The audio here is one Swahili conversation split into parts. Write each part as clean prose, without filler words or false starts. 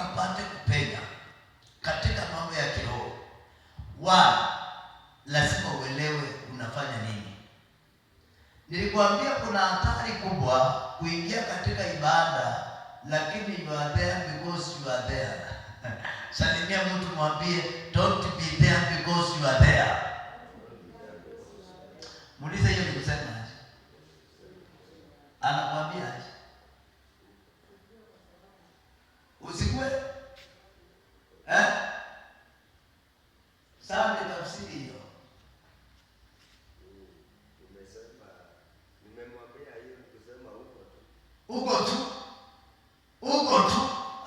ukapate kupenya katika mambo ya kiroho, lazima uelewe unafanya nini. Nilikwambia kuna hatari kubwa kuingia katika ibada lakini you are there because you are there. Salimia mtu mwambie don't be there because you are there. Muulize hiyo ni kusema aje? Anakuambia aje? Usikue sawa, ni tafsiri hiyo. Umesema nimemwambia hiyo kusema uko tu.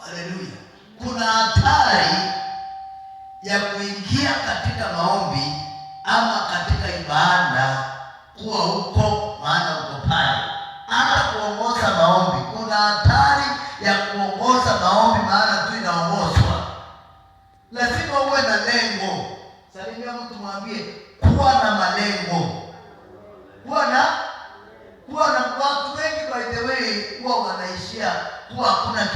Haleluya. Kuna hatari ya kuingia katika maombi ama katika ibada kuwa huko maana uko pale. Hata kuongoza maombi, kuna hatari ya kuongoza maombi maana tu inaongozwa. Lazima uwe na lengo. Salimia mtu mwambie kuwa na malengo. Kuwa na watu wengi by the way huwa wanaishia kuwa hakuna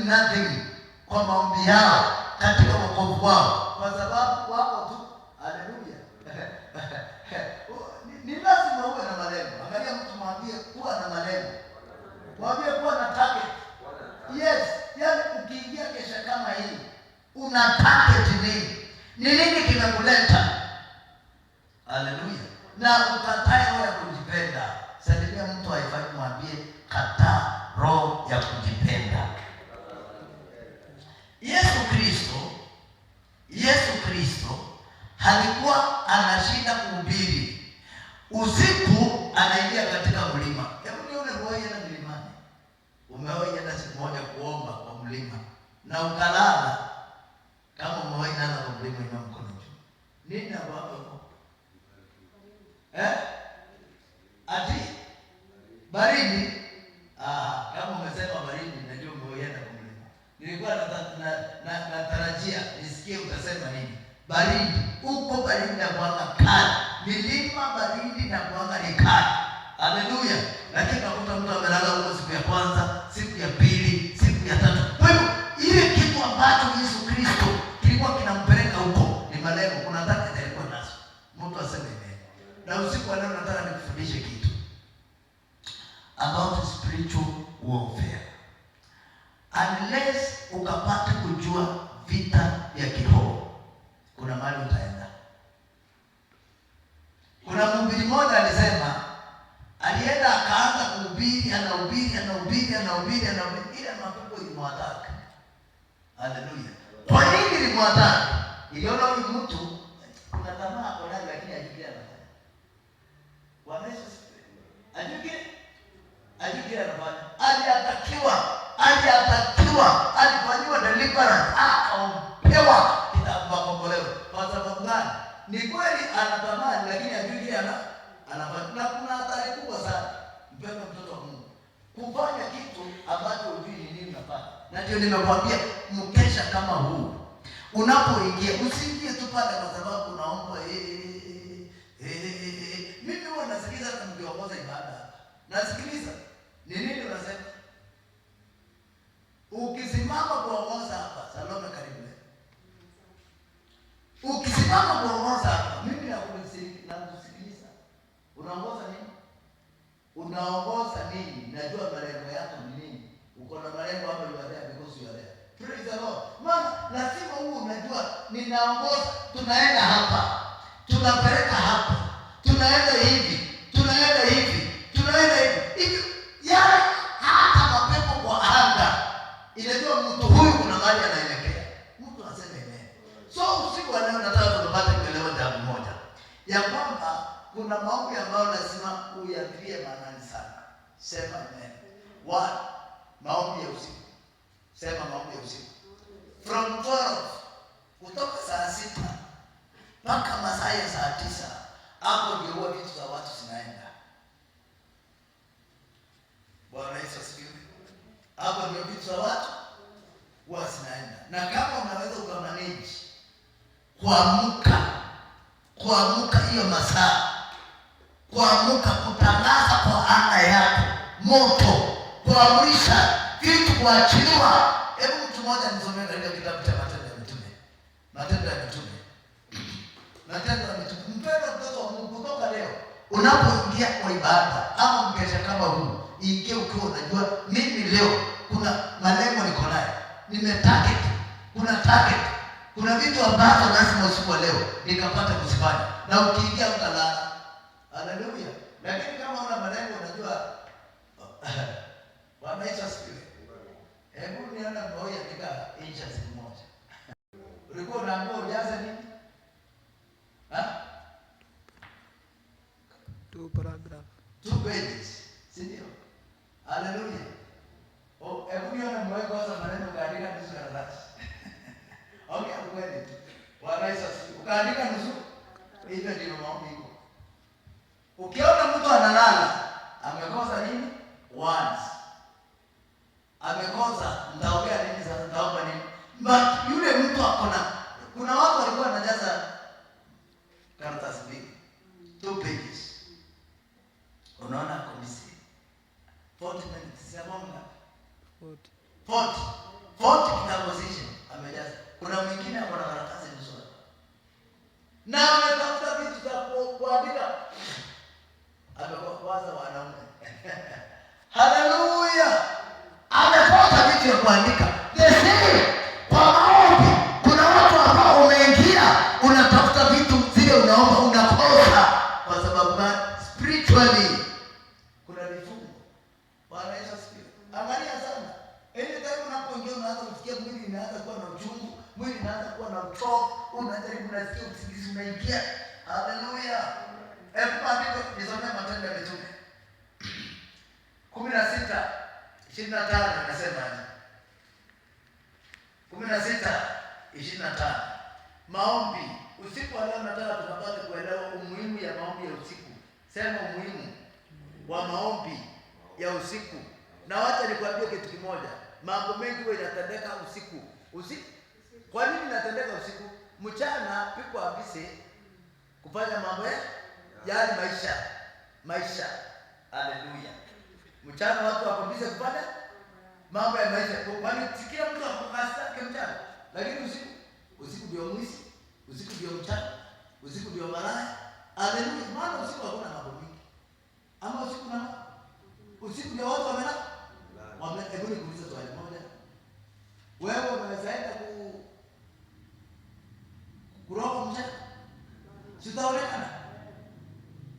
nothing kwa maombi yao katika wokovu wao, kwa sababu wako tu. Haleluya. Ni lazima uwe na malengo. Angalia mtu mwambie kuwa na malengo. Mwambie kuwa na target. Yes, yaani ukiingia kesha kama hii una target nini? Ni nini kimekuleta? Haleluya. Na ukatae roho ya kujipenda. Salimia mtu haifai, mwambie kataa roho ya kujipenda. Yesu Kristo alikuwa anashinda kuhubiri. Usiku anaingia katika mlima. Hebu nione wewe na mlimani. Umewahi enda siku moja kuomba kwa mlima na ukalala? Kama umewahi nana kwa mlima, ina mkono juu. Nini hapo? Ati baridi. Kama umesema baridi, najua umeenda kwa mlima. Nilikuwa natarajia nisikie utasema nini. Baridi. Uko baridi na kuanga kali. Milima baridi na kuanga ni kali. Haleluya. Lakini nakuta mtu amelala huko siku ya kwanza, siku ya pili, siku ya tatu. Kwa hiyo ile kitu ambacho Yesu Kristo kilikuwa kinampeleka huko ni malengo. Kuna dhati alikuwa nazo. Mtu aseme nini? Na usiku leo nataka nikufundishe kitu about spiritual warfare. Unless ukapata kujua vita ya kiroho, kuna mahali utaenda. Kuna mhubiri mmoja alisema, alienda akaanza kuhubiri, anahubiri ile mapepo ilimwataka. Haleluya. Kwa nini ilimwataka? Iliona huyu mtu kuna tamaa kwa ndani, lakini hajui anafanya. Bwana Yesu asifiwe. Hajui anafanya. Aliatakiwa, alifanywa deliverance, akaombewa kitabu akombolewe. Kwa sababu gani? Ni kweli anatamani, lakini hajui anafanya. Na kuna hatari kubwa sana, mpendwa mtoto wa Mungu, kufanya kitu ambacho hujui ni nini unafanya. Na ndio nimekwambia mkesha kama huu unapoingia, usiingie tu pale kwa sababu unaomba mimi huwa nasikiliza na mkiongoza ibada. Nasikiliza. Ni nini unasema? Ukisimama kuongoza hapa, Salome karibu. Ukisimama kuongoza hapa, mimi nakusikiliza. Unaongoza nini? Unaongoza nini? Najua malengo yako ni nini. Uko na malengo hapo, you are there because you are there. Praise the Lord. Maana lazima huu unajua ninaongoza, tunaenda hapa, tunapeleka hapa, tunaenda hivi. Yale hata mapepo kwa anga inajua mtu huyu kuna mahali anaelekea. Mtu aseme amen. So usiku wa leo nataka tupate kuelewa jambo moja, ya kwamba kuna maombi ambayo lazima uyatilie maanani sana. Sema amen. One, maombi ya usiku. Sema maombi ya usiku. From 12 kutoka saa 6 mpaka masaa ya saa 9, hapo ndio huwa vitu za watu zinaenda. Bwana Yesu asifiwe. Hapo ndio vitu za watu huwa zinaenda. Na kama unaweza ukamanage kuamka hiyo masaa, kuamka kutangaza kwa anga yako moto, kuamrisha vitu kuachiliwa. Hebu mtu ngoja nisomee katika kitabu cha Matendo ya Mitume. Matendo ya Mitume. Matendo ya Mitume. Mpendwa mtoto wa Mungu, kutoka leo unapoingia kwa ibada ama mkesha kama huu, ingie ukiwa unajua mimi leo kuna malengo niko nayo. Nimetarget. Kuna target. Kuna vitu ambavyo lazima usiku wa leo nikapata kuzifanya. Na ukiingia utalala. Haleluya. Lakini kama una malengo unajua Bwana Yesu asifiwe. Hebu niona mmoja katika incha siku moja. Ulikuwa unaambiwa ujaze nini? 2 paragraph. 2 pages. Si ndio? Haleluya. Hebu niona mmoja kwanza maneno kaandika nusu karatasi. Okay, kweli tu. Bwana Yesu asifiwe. Ukaandika nusu. Hivyo ndio maombi iko. Ukiona mtu analala, amekosa nini? Once. Amekosa, mtaongea nini sasa? Mtaomba nini? But yule mtu kuna watu walikuwa wanajaza karatasi mbili. 2 pages. Unaona komisi. 40 minutes. Sema 40 composition amejaza. Kuna mwingine ako na karatasi nzuri. Na ametafuta vitu za kuandika. Amekwaza wanaume. Haleluya. Amepata vitu vya kuandika. Kwa maombi kuna watu ambao umeingia unatafuta vitu zile unaomba unakosa kwa sababu gani? Spiritually kuna vifungo. Bwana Yesu asifiwe. Angalia sana. Anytime unapoingia unaanza kusikia mwili inaanza kuwa na uchungu, mwili inaanza kuwa na uchovu, unajaribu unasikia usingizi unaingia. Haleluya. Hebu andiko nisomee Matendo ya Mitume 16:25 inasema aje? 16:25. Maombi. Usiku wa leo nataka tunapata kuelewa umuhimu ya maombi ya usiku. Sema umuhimu wa maombi ya usiku. Na wacha nikwambie kitu kimoja. Mambo mengi huwa yanatendeka usiku. Kwa nini yanatendeka usiku? Mchana people are busy kufanya mambo ya maisha. Haleluya. Mchana watu wako busy kufanya mambo ya maisha. Kwani kila mtu akukasake mchana. Lakini usiku ndio mwizi, usiku ndio mchana, usiku ndio malaya. Haleluya. Maana usiku hakuna mambo mengi. Ama usiku ndio watu wamelala. Hebu nikuulize swali moja. Wewe unaweza enda kuroga mchana? Sitaonekana.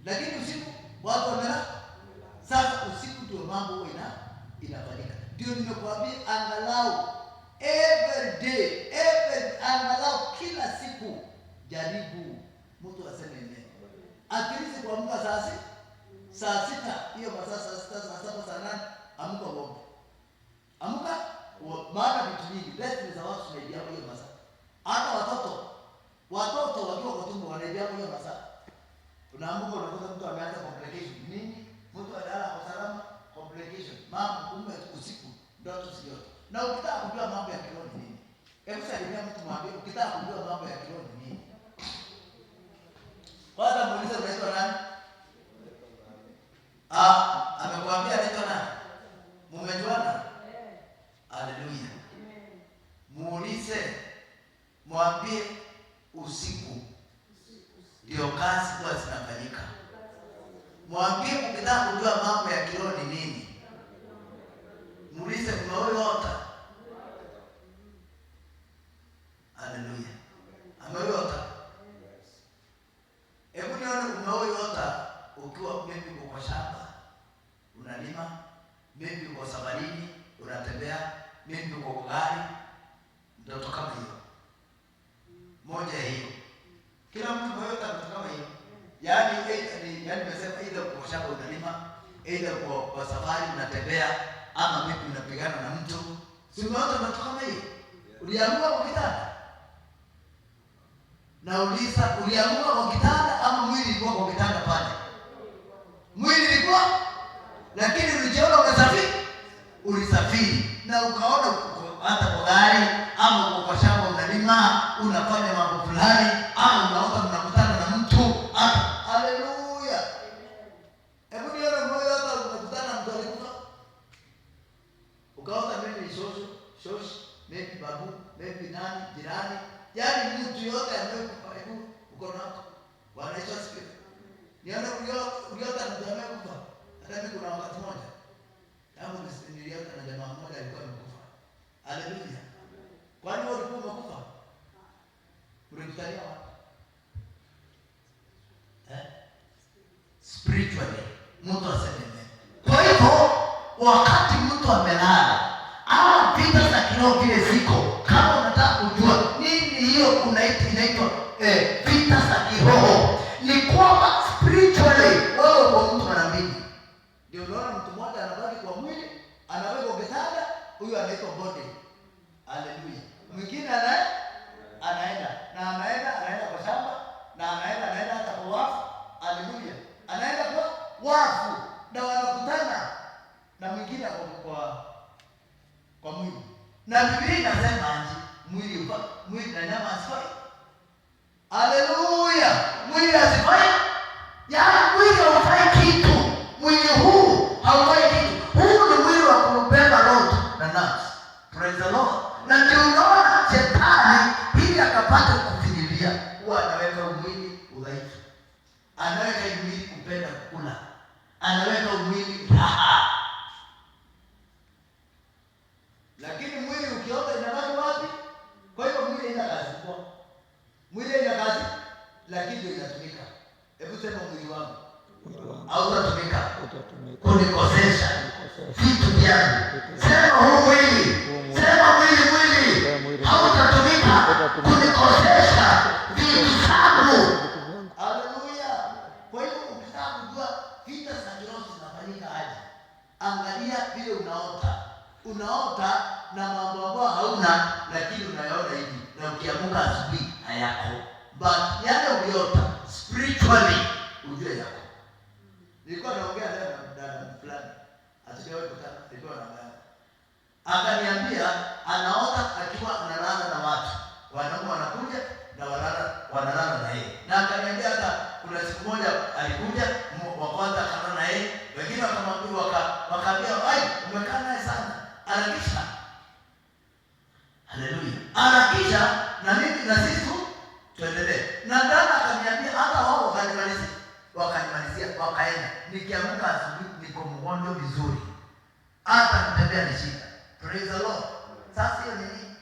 Lakini usiku watu wamelala. Sasa usiku ndio mambo inafanyika. Ndio nimekuambia angalau every day, angalau kila siku jaribu mtu aseme neno. Akilizi kwa muda saa 6, hiyo masaa saa 6, saa 7, saa 8, amka uombe. Amka, maana vitu nyingi, lesson za watu tunaidia hiyo masaa. Hata watoto wakiwa kwa tumbo wanaidia hiyo masaa. Unaamka unakuta mtu ameanza complication. Nini? Mtu analala kwa salama, complication. Mama kumbe usiku ndoto sio. Na ukitaka kujua mambo ya kiroho ni nini? Hebu salimia mtu mwambie ukitaka kujua mambo ya kiroho ni nini? Kwanza muulize unaitwa nani? Amekuambia anaitwa nani? Mumejuana? Haleluya. Muulize, mwambie usiku ndio kazi kwa zinafanyika. Mwambie ukitaka kujua mambo ya kiroho ni nini? Muulize umeota. Haleluya. Ameota. Hebu nione umeota ukiwa maybe kwa shamba unalima, maybe uko safarini unatembea, maybe uko kwa gari, ndoto kama hiyo. Moja hiyo. Kila mtu ameota ndoto kama hiyo. Yaani nimesema either kwa shamba unalima, either kwa safari unatembea, ama maybe unapigana na mtu. Si umeota ndoto kama hiyo? Uliamua kwa kitanda? Nauliza, uliamua kwa kitanda ama mwili ulikuwa kwa kitanda pale? Mwili ulikuwa, lakini ulijiona ulisafiri na ukaona hata kwa gari ama kwa shamba unalima, unafanya mambo fulani, ama unaota mnakutana na mtu. Haleluya. Hebu nione moyo hata unakutana na mtu alikufa. Ukaota mimi shoshi, maybe babu, maybe nani, jirani, yaani mtu yote amekufa. Hebu uko nako. Bwana Yesu asifiwe. Niona uliota na jamaa kufa. Hata mimi kuna wakati mmoja tangu niliota na jamaa mmoja alikuwa amekufa. Haleluya. Kwani wewe ulikuwa umekufa? Ulikutania wapi? Spiritually. Mtu aseme. Kwa hivyo wakati mtu amelala au vita za kiroho vile ziko, kama unataka kujua nini hiyo inaitwa vita za kiroho, ni kwamba spiritually wewe kwa mtu mara mbili. Ndio unaona mtu mmoja anabaki kwa mwili, anaweka kitanda, huyu anaitwa body. Haleluya. Mwingine anaenda kwa shamba na anaenda hata kwa wafu. Haleluya. Anaenda kwa wafu na wanakutana na mwingine kwa mwili. Na Biblia inasema aje? Mwili na nyama asifai. Haleluya. Mwili asifai. Yaani mwili haufai kitu. Mwili huu haufai kitu. Huu ni mwili wa kubeba roho na nafsi. Praise the Lord. Na ndio unaona shetani ili akapata kufinyilia, huwa anaweka mwili udhaifu. Anaweka mwili kupenda kukula. Anaweka mwili raha. Lakini mwili ukiota inabaki wapi? Kwa hiyo mwili ina kazi kubwa. Mwili ina kazi lakini ndio inatumika. Hebu sema mwili wangu. Au utatumika kunikosesha vitu vyangu. Sema huu mwili. Sema mwili. Hautatumika kunikosesha vitu zangu. Haleluya. Kwa hiyo ukitaka kujua vita za kiroho zinafanyika aje, angalia vile unaota na mambo ambayo hauna, lakini unayaona hivi, na ukiamka asubuhi hayako. But yale uliota spiritually ujue yako. Nilikuwa naongea na dada fulani, asijawahi kutana, nilikuwa naongea. Akaniambia anaota akiwa analala na watu. Wanaume wanakuja na wanalala na yeye. Na akaniambia hata kuna siku moja alikuja wa kwanza akalala na yeye, wengine wakamwambia wakaambia, "Ai, umekaa naye sana." Harakisha. Haleluya. Harakisha na mimi na sisi tuendelee. Na dada akaniambia hata wao wakanimalizia wakaenda. Nikiamka asubuhi niko mgonjwa vizuri. Hata kutembea ni shida. Praise the Lord. Sasa hiyo nini?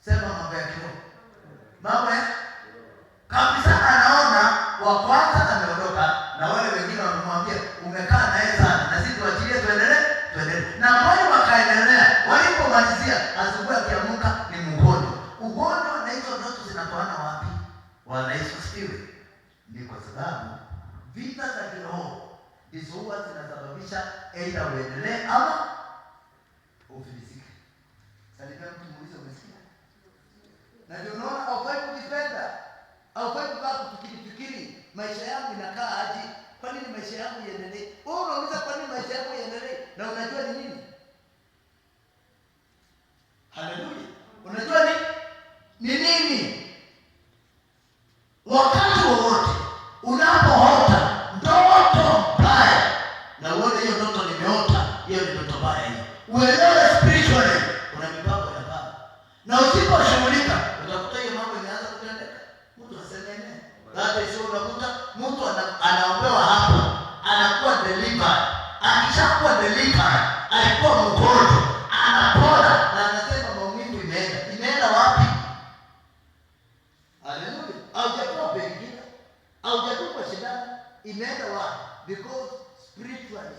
Sema mambo ya kiroho. Mambo ya kabisa, anaona wa kwanza ameondoka na wale wengine wamemwambia umekaa naye sana na sisi tuachilie tuendelee. Na wale wakaendelea. Walipomalizia asubuhi akiamka ni mgonjwa. Ugonjwa na hizo ndoto zinatoana wapi? Bwana Yesu asifiwe. Ni kwa sababu vita za kiroho hizo huwa zinasababisha aidha uendelee ama ufilisike. Sasa mtu muulize umesikia? Na ndio unaona haufai kujipenda. Haufai kukaa kufikiri maisha yangu inakaa aje? Kwa nini maisha yangu iendelee? Wewe unauliza kwa nini maisha yako iendelee? Na unajua ni nini? Haleluya. Unajua ni nini? Wakati wowote unapoota ndoto mbaya na uone hiyo ndoto nimeota, hiyo ni ndoto mbaya hiyo. Uelewe spiritually kuna mipango ya Baba. Na usiposhughulika utakuta hiyo mambo inaanza kutendeka. Mtu asemene. Baada sio unakuta mtu anaombewa hapa, anakuwa delivered. Akishakuwa delivered, alikuwa mgonjwa, anapona na anasema maumivu imeenda. Imeenda wapi? Haleluya. Haujakuwa pengine. Haujakuwa shida. Imeenda wapi? Because spiritually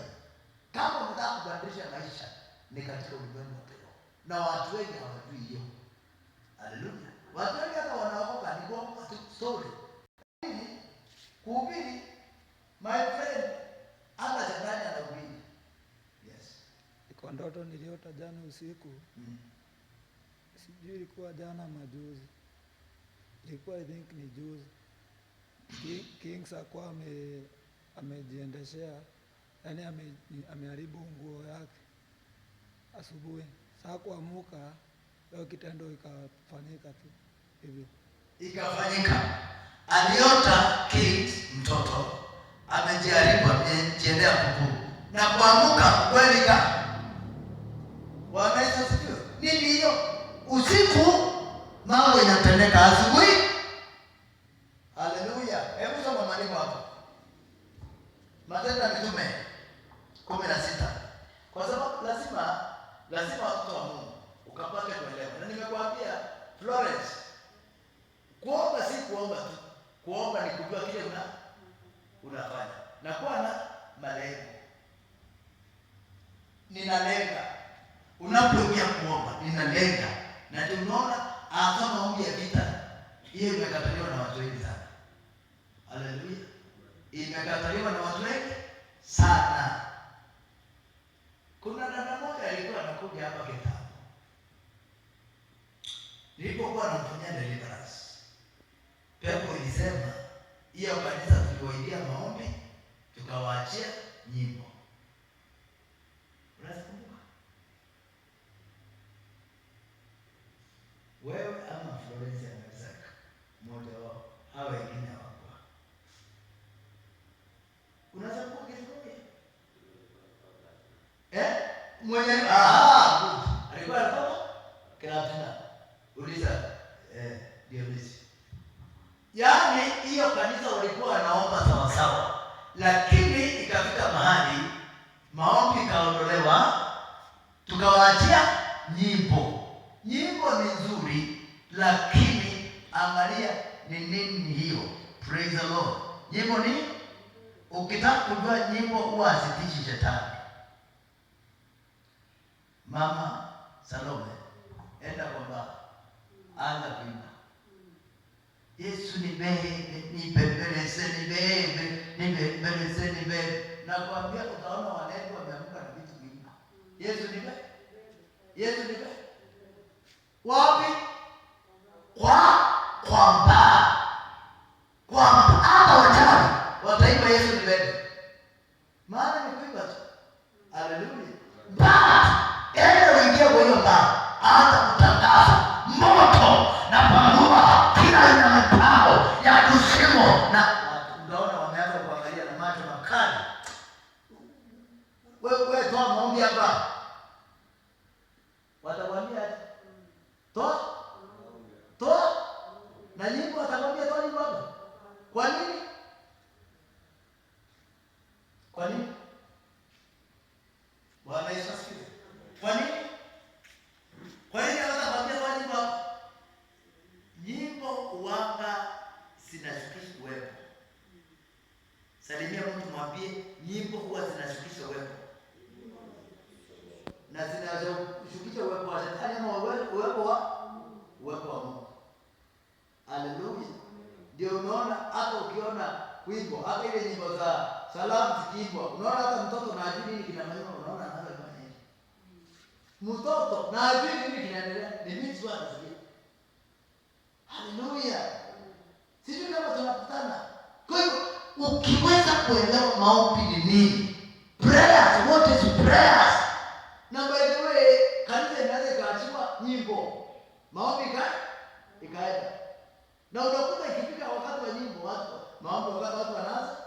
kama unataka kubadilisha maisha ni katika ulimwengu wa kiroho. Na watu wengi hawajui hiyo. Haleluya. Watu wengi hata wanaokoka ni kwa story. Kuhubiri, my friend, hata shetani anahubiri. Yes. Iko ndoto niliota jana usiku. Sijui ilikuwa jana majuzi. Ilikuwa I think ni juzi. Kings akwa amejiendeshea, yani ameharibu nguo yake asubuhi. Saa kuamka leo kitendo ikafanyika tu hivyo. Ikafanyika. Aliota Kings mtoto amejaribu amejiendea kuku. Na kuamka kweli Bwana Yesu asifiwe. Nini hiyo? Usiku mambo inatendeka asubuhi. Haleluya. Hebu soma maandiko hapo. Matendo ya Mitume 16. Kwa sababu lazima watoto wa Mungu ukapate kuelewa. Na nimekuambia Florence, kuomba si kuomba tu. Kuomba ni kujua kile unafanya. Na kuwa na malengo. Ninalenga. Unapoingia kuomba, ninalenga. Na ndio unaona hata maombi ya vita hiyo imekataliwa na watu wengi sana. Haleluya. Imekataliwa na watu wengi sana. Kuna dada moja alikuwa anakuja hapa kitambo. Nilipokuwa namfanyia deliverance, pepo ilisema hiyo kanisa tuliwaidia maombi, tukawaachia nyimbo. Unakumbuka? Wewe ama Florence anaweza mmoja wao, hawa wengine hawakuwa. Unaweza kuwa kitu mwenye alikuwa anatoka Kiratina. Uliza Dionisi. Yaani hiyo kanisa walikuwa wanaomba sawa sawa, lakini ikafika mahali maombi kaondolewa, tukawaachia nyimbo. Nyimbo ni nzuri, lakini angalia ni nini hiyo. Praise the Lord. Nyimbo ni, ukitaka kujua nyimbo huwa asitishi shetani. Mama Salome, enda kwa baba, anza kuimba. Yesu nibembeleze, nibembeleze. Na kuambia utaona walendo wameamka na vitu vingi. Yesu nibe. Wapi? Kwamba hata wachawi wataimba Yesu nibe. Maana ni kuimba tu. Haleluya. Uingia kwa hiyo baa, anza kutangaza moto na pangua kila aina ya mpango ya kuzimu, na unaona wameanza kuangalia na macho makali. Wewe toa maombi hapa. Watakwambia toa na nyimbo, watakwambia toa nyimbo hapa. Kwa nini? Bwana Yesu asifiwe. Kwa nini hatakwambia toa nyimbo hapa? Nyimbo uwanga zinashukisha uwepo. Salimia mtu mwambie nyimbo huwa zinashukisha uwepo. Na zinashukisha uwepo wa shetani ama uwepo wa Mungu. Haleluya. Ndio unaona hata ukiona wimbo, hata ile nyimbo za salamu zikiimbwa, unaona hata mtoto na ajui nini kinafanyika, unaona anafanya nini. Mtoto na ajui nini kinaendelea, ni mimi tu anasikia. Haleluya. Sijui kama tunakutana. Kwa hiyo ukiweza kuelewa maombi ni nini? Prayers, what is prayers? Na by the way, kanisa inaweza ikaachiwa nyimbo. Maombi ikaenda. Na unakuta ikifika wakati wa nyimbo maombi wakati watu wanaanza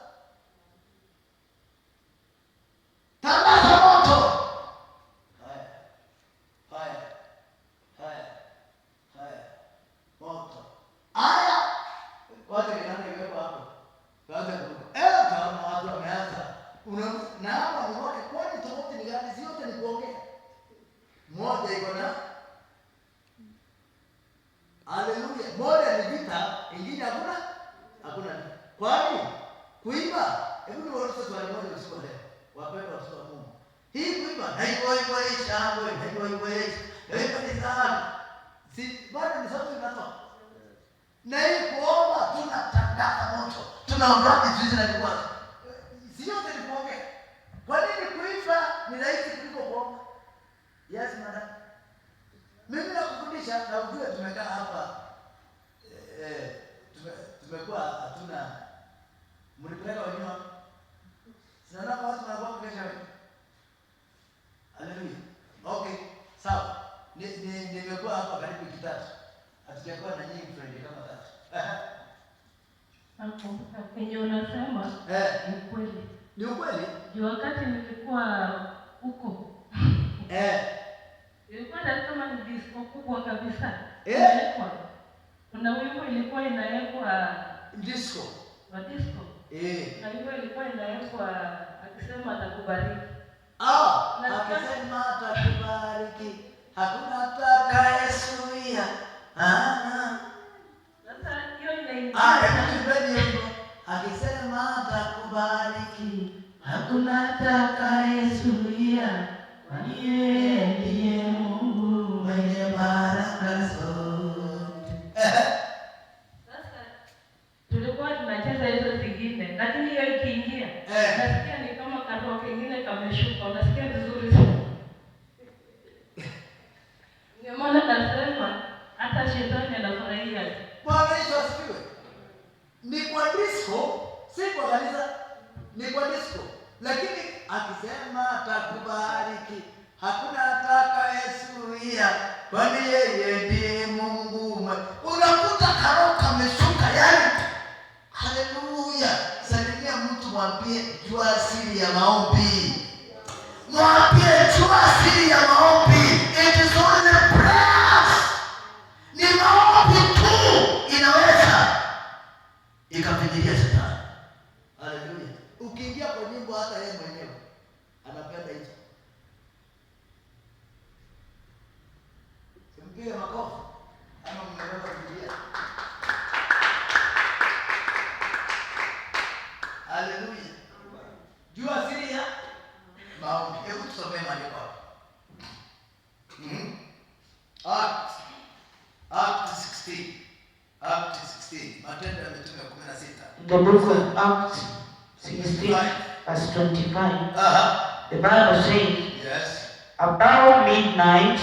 tangaza moto. Haya. Moto. Haya. Watu wanaanza kuwepo hapo. Kaanza kuwepo. Kama watu wameanza. Na hapa ni wote, kwani tofauti ni gani? Si yote ni kuongea. Moja iko na haleluya. Moja ni vita, ingine hakuna. Kwani kuimba, hebu niwaeleze swali moja usiku leo. Wapendwa watoto wa Mungu. Hii kuimba, si bado ni sauti inatoka. Na hii kuomba tunatangaza moto. Tunaondoa vizuizi na vikwazo. Si yote ni kuongea. Kwa nini kuimba ni rahisi kuliko kuomba? Yes, madam. Mimi nakufundisha na ujue tumekaa hapa tumekuwa hatuna mlipeleka wengine. Sinaona kwa watu wanakuwa kesha wewe. Haleluya. Okay, sawa. Nimekuwa hapa karibu wiki 3. Hatujakuwa na nyingi friend kama 3. Hapo kwenye unasema ni kweli. Ni ukweli? Wakati nilikuwa huko Ilikuwa kama ni disco kubwa kabisa. Inaekwa. Kuna wimbo ilikuwa inaekwa disco. Wa disco. Na wimbo ilikuwa inaekwa akisema atakubariki. Akisema atakubariki. Hakuna atakayezuia. Sasa hiyo inaingia. Akisema atakubariki. Hakuna atakayezuia. Yeye ndiye Mungu mwenye baraka zote. Sasa tulikuwa tunacheza hizo zingine, lakini hiyo ikiingia, nasikia ni kama karoho kingine kameshuka, unasikia vizuri sana. Ndio maana nasema hata shetani anafurahia. Bwana Yesu asifiwe. Ni kwa disco, si kwa kanisa, ni kwa disco. Lakini akisema atakubariki, hakuna atakayezuia, kwani yeye ndiye Mungu. Unakuta karoho kameshuka yani. Haleluya. Salimia mtu, mwambie jua siri ya maombi. Mwambie jua siri ya maombi. It is only prayers. Ni maombi tu inaweza ikafikiria shetani. Haleluya. Ukiingia kwa nyimbo, hata yeye mwenyewe anapenda hizo. Simpige makofi ama mnaweza kuingia. Haleluya. Jua siri ya maombi. Hebu tusome maandiko hapo. Acts 16. Acts 16. Matendo ya Mitume 16. The book of Acts 16, verse 25. The Bible says, yes, about midnight,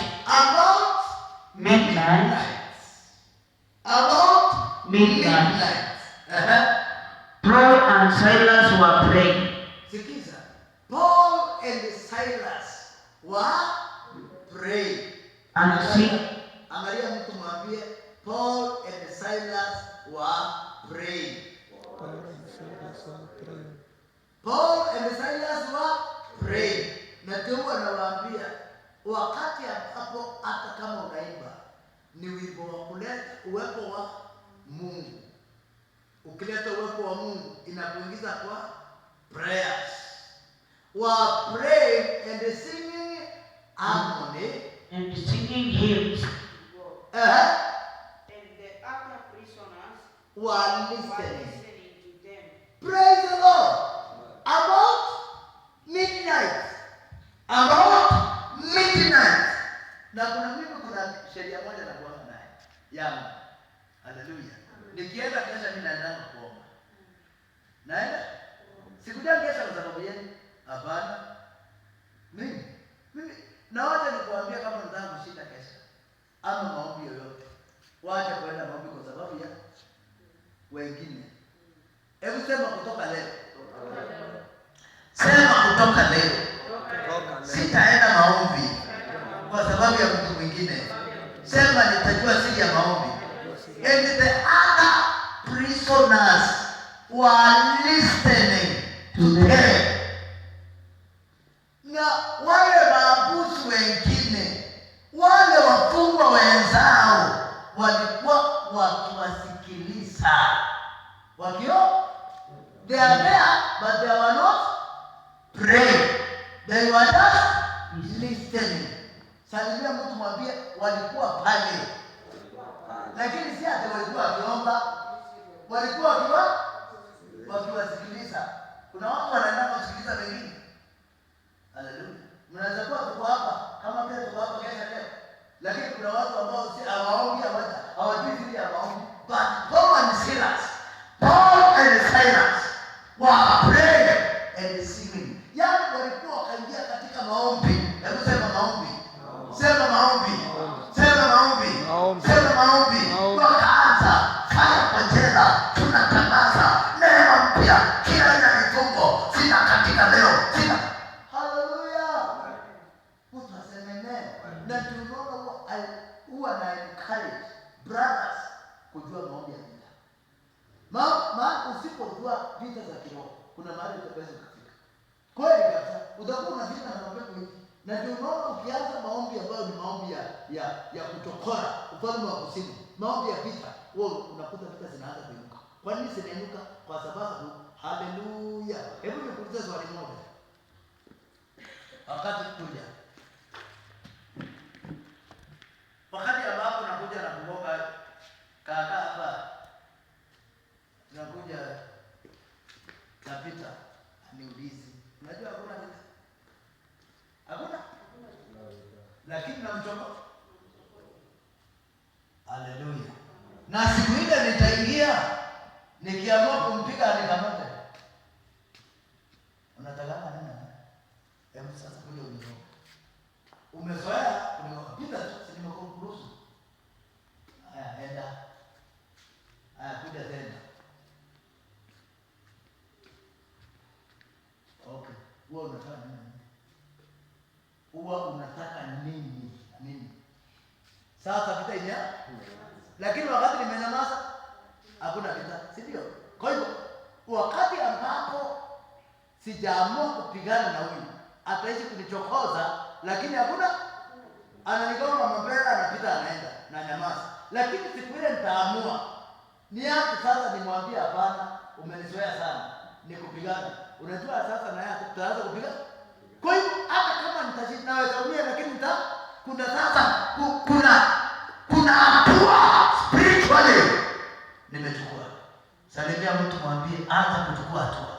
Paul and Silas were praying. Sikiza. Paul and Silas were praying. And angalia mtu mwambie, Paul and Silas were praying. Paul and Silas were praying. Na Mungu anawaambia wakati hapo, hata kama unaimba ni wimbo wa kuleta uwepo wa Mungu. Ukileta uwepo wa Mungu inakuingiza kwa prayers. Were praying and singing harmony and singing hymns. And the other prisoners were listening to them. Praise the Lord. About midnight. Na kuna sheria moja na kuomba naye yangu. Haleluya. Nikienda kesha mimi naenda kuomba. Naenda? Sikuja kesha kwa sababu yenu. Hapana. Mimi na wacha nikuambia, kama unataka kushinda kesha ama maombi yoyote, wacha kwenda maombi kwa sababu ya wengine. Hebu sema kutoka leo. Sema kutoka leo. Sitaenda maombi kwa sababu ya mtu mwingine. Sema nitajua siri ya maombi. And the other prisoners were listening to them. Na wale maabusu wengine, wale wafungwa wenzao walikuwa wakiwasikiliza. They are there, but they were not praying. They were just listening. Salimia mtu mwambie walikuwa pale. Lakini si ati walikuwa wakiomba. Walikuwa wakiwasikiliza. Kuna watu wanaenda kusikiliza wengine. Haleluya. Mnaweza kuwa tuko hapa kama vile tuko hapa kesha leo. Lakini kuna watu ambao si hawaombi, hawajui siri ya maombi. But Paul and Silas were praying and singing. Yaani walikuwa wakaingia katika maombi. Hebu sema maombi. Sema maombi. Sema maombi. Sema maombi. Wakaanza fanya kwa jela. Tunatangaza neema mpya. Kila aina ya vifungo sina katika leo. Sina. Haleluya. Mtu aseme neno. Na tunaona huwa na encourage brothers kujua maombi ya vita. Maana usipojua vita za kiroho, kuna mahali utaweza kufika. Kweli kabisa. Utakuwa unafika na mapepo hivi. Na ndio unaona ukianza maombi ambayo ni maombi ya kutokora ufalme wa kusini, maombi ya vita, wewe unakuta vita zinaanza kuinuka. Kwa nini zinainuka? Kwa sababu haleluya. Hebu nikuulize swali moja. Wakati ambapo nakuja na kugonga kaka hapa, tunakuja tapita niulizi, unajua hakuna vita? Hakuna? Lakini namchoma. Haleluya. Na siku ile nitaingia nikiamua kumpiga nikamate. Unataka nini? Hebu sasa kuja unione. Umezoea unapita tu, si nimekuruhusu. Haya, enda. Haya, kuja tena. Okay. Wewe unataka nini? Huwa unataka nini? Nini? Sasa vita inya? Lakini wakati nimenyamaza hakuna vita, si ndio? Kwa hivyo wakati ambapo sijaamua kupigana na huyu, ataishi kunichokoza, lakini hakuna ananigonga mabega, anapita anaenda na nyamaza. Lakini siku ile nitaamua niache sasa, nimwambie hapana, umenizoea sana, nikupigana. Unajua sasa na yeye tutaanza kupigana. Kwa hivyo hata kama nitashinda nawe saumia, lakini kuna sasa kuna hatua spiritually nimechukua. Salimia mtu mwambie anza kuchukua hatua.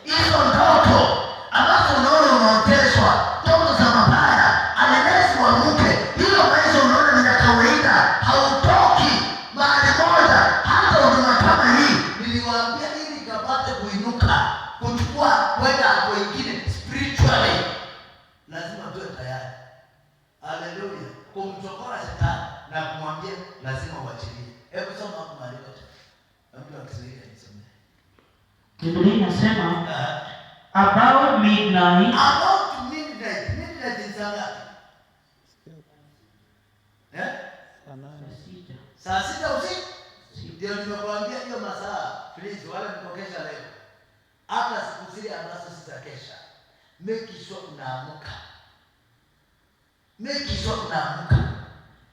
Hizo ndoto ambazo unaona unaoteshwa, ndoto za mabaya, anenesi wa mke, hiyo maisha unaona ni ya kawaida, hautoki mahali moja. Hata huduma kama hii niliwaambia ili kapate kuinuka, kuchukua kwenda hapo ingine spiritually, lazima tuwe tayari. Haleluya. Kumchokora shetani na kumwambia lazima uachilie. Hebu soma hapo mahali pote. Mtu wa Kiswahili anisomee. Biblia inasema about midnight. About midnight. Midnight ni saa ngapi? Saa sita usiku. Ndio nimekuambia hiyo masaa. Please wala nikokesha leo. Hata siku zile ambazo sitakesha. Make sure unaamka. Make sure unaamka.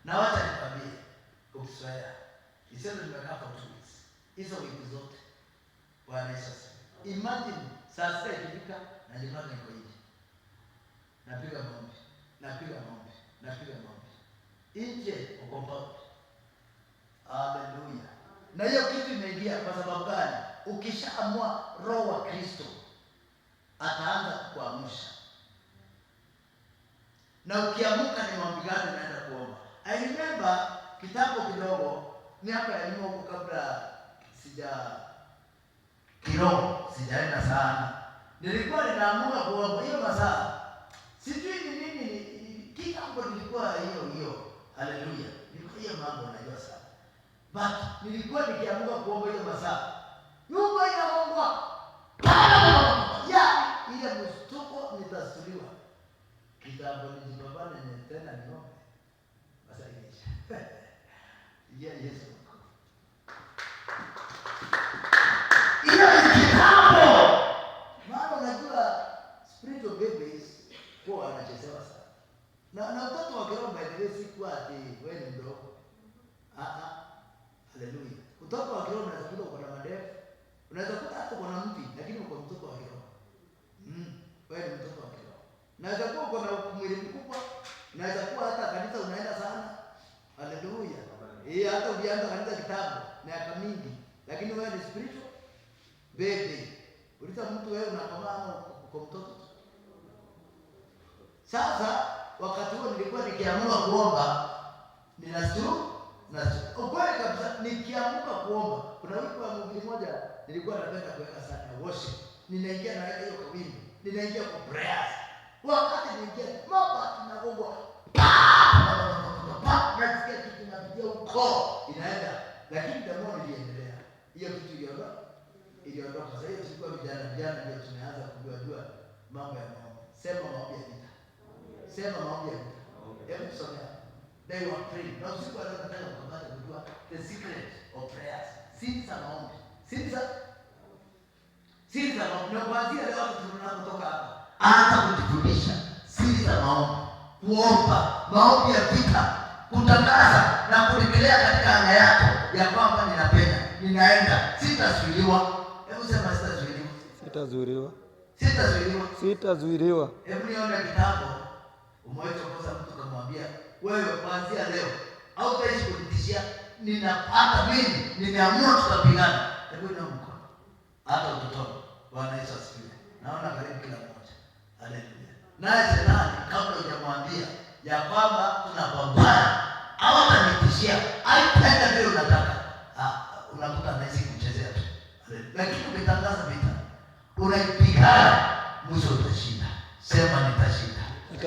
Na wacha nikwambie ukizoea. Isema nimekaa kwa 2 weeks. Hizo wiki zote. Bwana Yesu. Imagine saa sita ikifika na jipanga niko hivi. Napiga maombi. Nje uko compound. Haleluya. Na hiyo kitu imeingia kwa sababu gani? Ukishaamua roho wa Kristo ataanza kuamsha. Na ukiamuka ni maombi gani unaenda kuomba? I remember kitabu kidogo ni hapa ya nyuma kabla sijaenda sana. Nilikuwa ninaamua kuomba hiyo masaa. Sijui ni nini kitambo nilikuwa hiyo. Haleluya. Nilikuwa hiyo mambo najua sana. But nilikuwa nikiamua kuomba hiyo masaa. Nyumba inaomba. Ile mshtuko nitastuliwa. Kitambo nijibabane tena niombe. Basi imeisha. Yesu. Hiyo ni kitambo. Maana unajua spiritual babies kwa anachezewa sana. Na mtoto wa kiroho by si kwa ati wewe ni mdogo. Haleluya. Mtoto wa kiroho unaweza kuwa uko na madevu. Unaweza kuwa hata uko na mvi lakini uko mtoto wa kiroho. Wewe ni mtoto wa kiroho. Unaweza kuwa uko na mwili mkubwa. Unaweza kuwa hata kanisa unaenda sana. Haleluya. Hata ulianza kanisa kitambo miaka mingi, lakini wewe ni spiritual baby. Ulita mtu wewe unakomaa uko mtoto. Sasa wakati huo nilikuwa nikiamua kuomba ukweli kabisa nikiamka kuomba. Kuna wiki wa mwili moja nilikuwa napenda kuweka sana worship. Ninaingia na hiyo kwa wimbo. Ninaingia kwa prayers. Wakati niingia mama tunagongwa. Nasikia kitu kinapitia huko inaenda, lakini ndio niliendelea. Hiyo kitu iliondoka. Sasa hiyo tulikuwa vijana ndio tumeanza kujua mambo ya maombi. Sema maombi ya vita. Hebu tusome. They were praying. Na usiku wa leo nataka kupata kujua the secret of prayers. Siri za maombi. Na kuanzia leo tunapotoka hapa, anza kujifundisha siri za maombi, kuomba, maombi ya vita, kutangaza na kurejelea katika anga yako ya kwamba ninapenda, ninaenda, sitazuiliwa. Hebu sema sitazuiliwa. Sitazuiliwa. Sitazuiliwa. Sitazuiliwa. Hebu nione kitabu umechokoza mtu kamwambia wewe kuanzia leo au taishi kunitishia, ninapata mimi, nimeamua tutapigana. Hebu ina mkono. Hata utotoni. Bwana Yesu asifiwe. Naona karibu kila mmoja. Haleluya. Naye shetani kabla hujamwambia ya kwamba tunapambana au atanitishia, haitaenda vile unataka. Unakuta anaishi kuchezea tu. Lakini ukitangaza vita, unaipigana, mwisho utashinda. Sema nitashinda.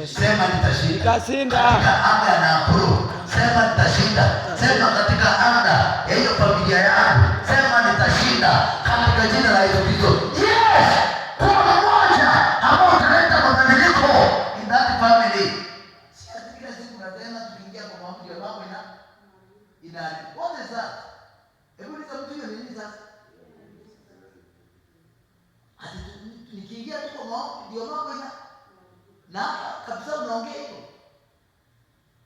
Sema nitashinda. Nitashinda. Katika anga na apuro. Sema nitashinda. Sema katika anga ya hiyo familia yangu. Sema nitashinda katika jina la Yesu Kristo. Yes! Kwa mmoja ambao utaleta mabadiliko in that family. Si kila siku tunatenda tukiingia kwa mambo ya mambo ina what is that? Hebu niza mtu hiyo nini sasa? Hadi nikiingia tu kwa mambo ndio mambo na kabisa unaongea hivyo.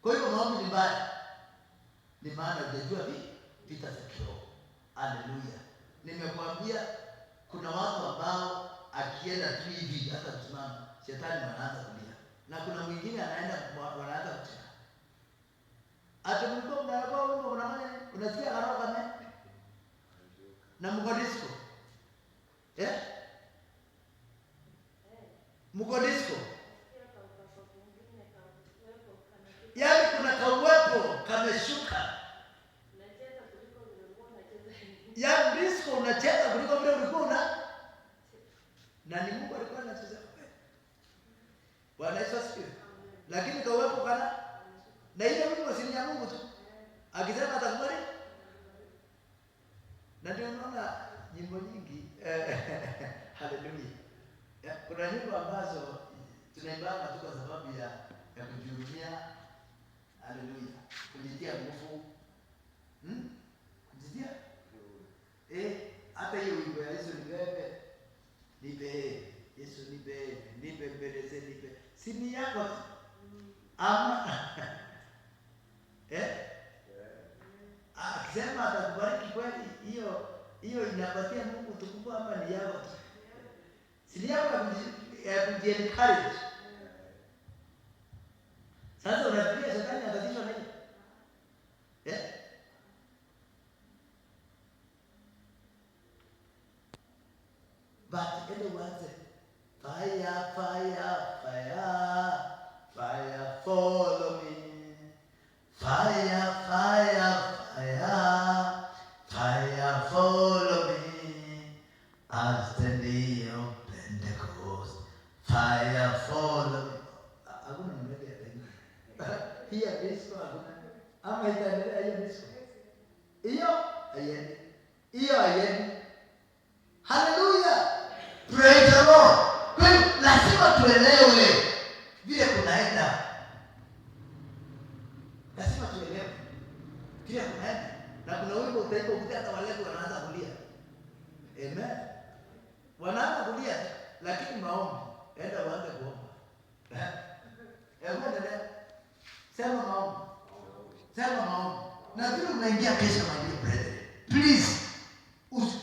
Kwa hiyo maombi ni mbaya. Ni maana hujajua vita za kiroho. Haleluya. Nimekwambia kuna watu ambao akienda tu hivi hata kusimama, shetani anaanza kulia. Na kuna mwingine anaenda wanaanza kucheka. Hata mlikuwa mnaelewa wimbo unafanya nini? Unasikia haraka nini? Na mgodisco. Mgodisco. Yaani kuna kauwepo kameshuka. Yaani disco unacheza kuliko vile ulikuwa na ni Mungu alikuwa anacheza kweli. Bwana Yesu asifiwe. Lakini kauwepo kana na ile wimbo si ya Mungu tu. Akisema atakubali. Na ndio unaona nyimbo nyingi haleluya. Kuna nyimbo ambazo tunaimba tu kwa sababu ya kujihurumia. Haleluya. Kujitia nguvu. Kujitia? Hata hiyo wimbo ya Yesu nibebe. Nipe. Yesu nipe. Nipe mbeleze nipe. Si ni yako. Ama. Akisema atakubariki kweli, hiyo inapatia Mungu tukufu ama ni yako tu? Si ni yako ya kujiencourage. Sasa unafikiria shetani atatishwa nini? But anyone say, fire, fire, fire, fire follow me. Fire, fire, fire, fire follow me. As the day of Pentecost, fire follow me. Hakuna nimekuja tena. Hiyo disco hakuna. Ama itaendelea hiyo disco. Hiyo ayeni. Hallelujah. Praise the Lord. Kwa hiyo lazima tuelewe vile kunaenda. Lazima tuelewe vile kunaenda. Na kuna wimbo utaimba ukute hata walevi wanaanza kulia. Amen. Wanaanza kulia lakini maombi. Enda waanze kuomba. Endelea. Sema maombi. Sema maombi. Na vile unaingia kesho my dear brethren. Please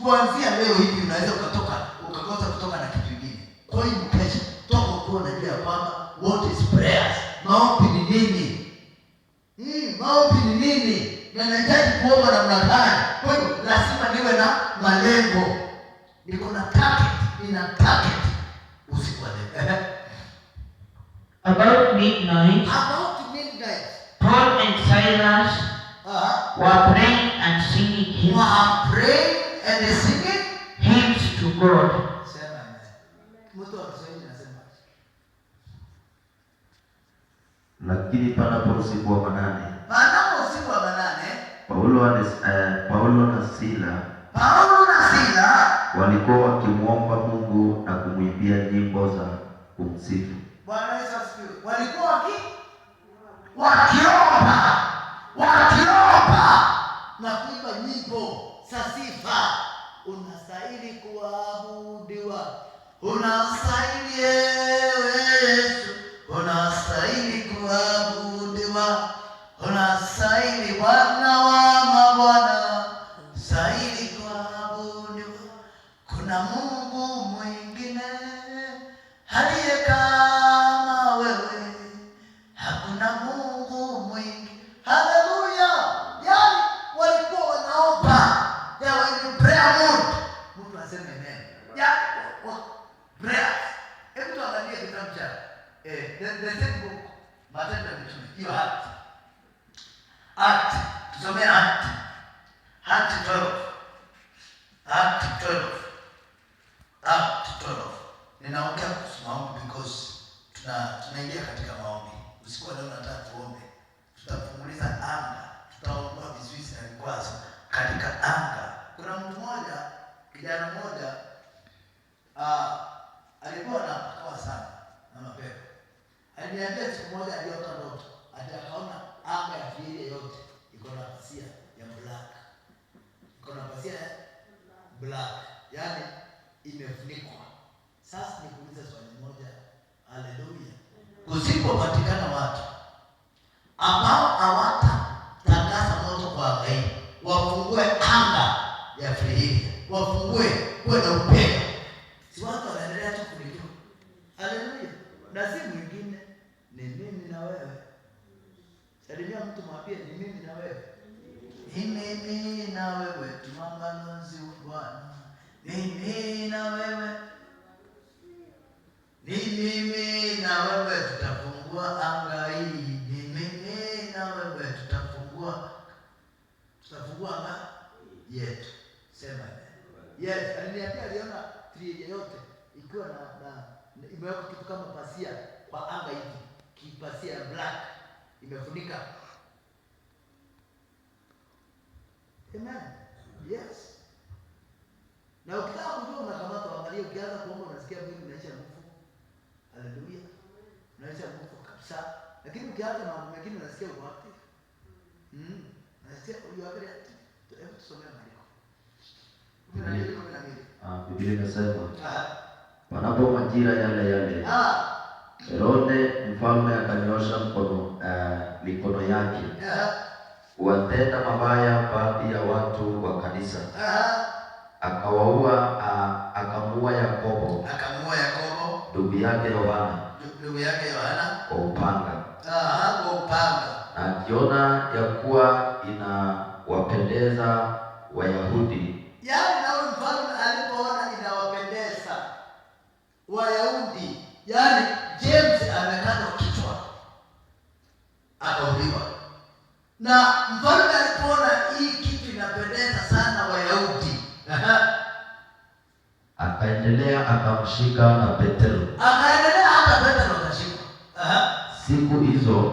kuanzia leo hivi unaweza ukakosa kutoka na kitu kingine. Kwa hiyo kesho toka ukiwa unajua kwamba what is prayers? Maombi ni nini? Maombi ni nini? Na nahitaji kuomba namna gani? Kwa hiyo lazima niwe na malengo. Niko na target. Usiku wa leo. About midnight, Paul and Silas were praying and singing hymns to God. Lakini panapo usiku wa manane, Paulo na Sila walikuwa wakimwomba Mungu na kumwimbia nyimbo za kumsifu. Bwana Yesu asifiwe. Walikuwa wakiomba na kuimba nyimbo za sifa. Unastahili kuabudiwa. Unastahili Yesu. unastahili Bwana wa mabwana, stahili kuabudiwa. Kuna Mungu mwingine aliye kama wewe, hakuna Mungu mwingine. Haleluya! Yani walikuwa wanaomba, they were in prayer mode. Mtu aseme amen. Ya prayer. Hebu tuangalie kitabu cha the same book, Matendo ya Mitume, hiyo Act. Tusomee Act 12. Ninaongea kuhusu maombi because tunaingia katika maombi. Usiku leo nataka tuombe. Tutafunguliza anga, tutaondoa vizuizi na vikwazo katika anga. Kuna mtu mmoja, kijana mmoja alikuwa anapakwa sana na mapepo. Aliniambia siku moja aliota ndoto, akaona anga ya fiili yote iko na pasia ya black. Iko na pasia ya black. Yaani imefunikwa. Sasa nikuuliza swali moja. Haleluya. Kusipopatikana watu ambao hawatatangaza moto kwa anga hii, wafungue anga ya fiili, wafungue kuwe na upendo, si watu wanaendelea tu kulikiwa. Haleluya. Na si mwingine, ni mimi na wewe. Salimia mtu mwambie ni mimi na wewe. Ni mimi na wewe tumangalozi Bwana. Ni mimi na wewe. Ni mimi na wewe tutafungua anga hii. Ni mimi na wewe tutafungua anga yetu. Sema yes, aliniambia aliona tree yote ikiwa na imeweka kitu kama pasia kwa anga hivi. Kipasia ya black imefunika. Amen. Yes. Na ukitaka kujua unakamata, angalia, ukianza kuomba unasikia mwili unaisha nguvu. Haleluya. Unaisha nguvu kabisa. Lakini ukianza mambo mengine unasikia uko active. Unasikia you are very active. Hebu tusomee maandiko. Biblia inasema panapo majira yale Herode mfalme akanyosha mikono yake kuwatenda mabaya baadhi ya watu wa kanisa, akamuua Yakobo ndugu yake Yohana kwa upanga. Na akiona ya kuwa inawapendeza Wayahudi, yaani na mfalme alipoona inawapendeza Wayahudi, yaani James amekatwa kichwa akauliwa. Na mfalme alipoona hii kitu inapendeza sana Wayahudi, akaendelea akamshika na Petero. Hata Petero akashikwa. Siku hizo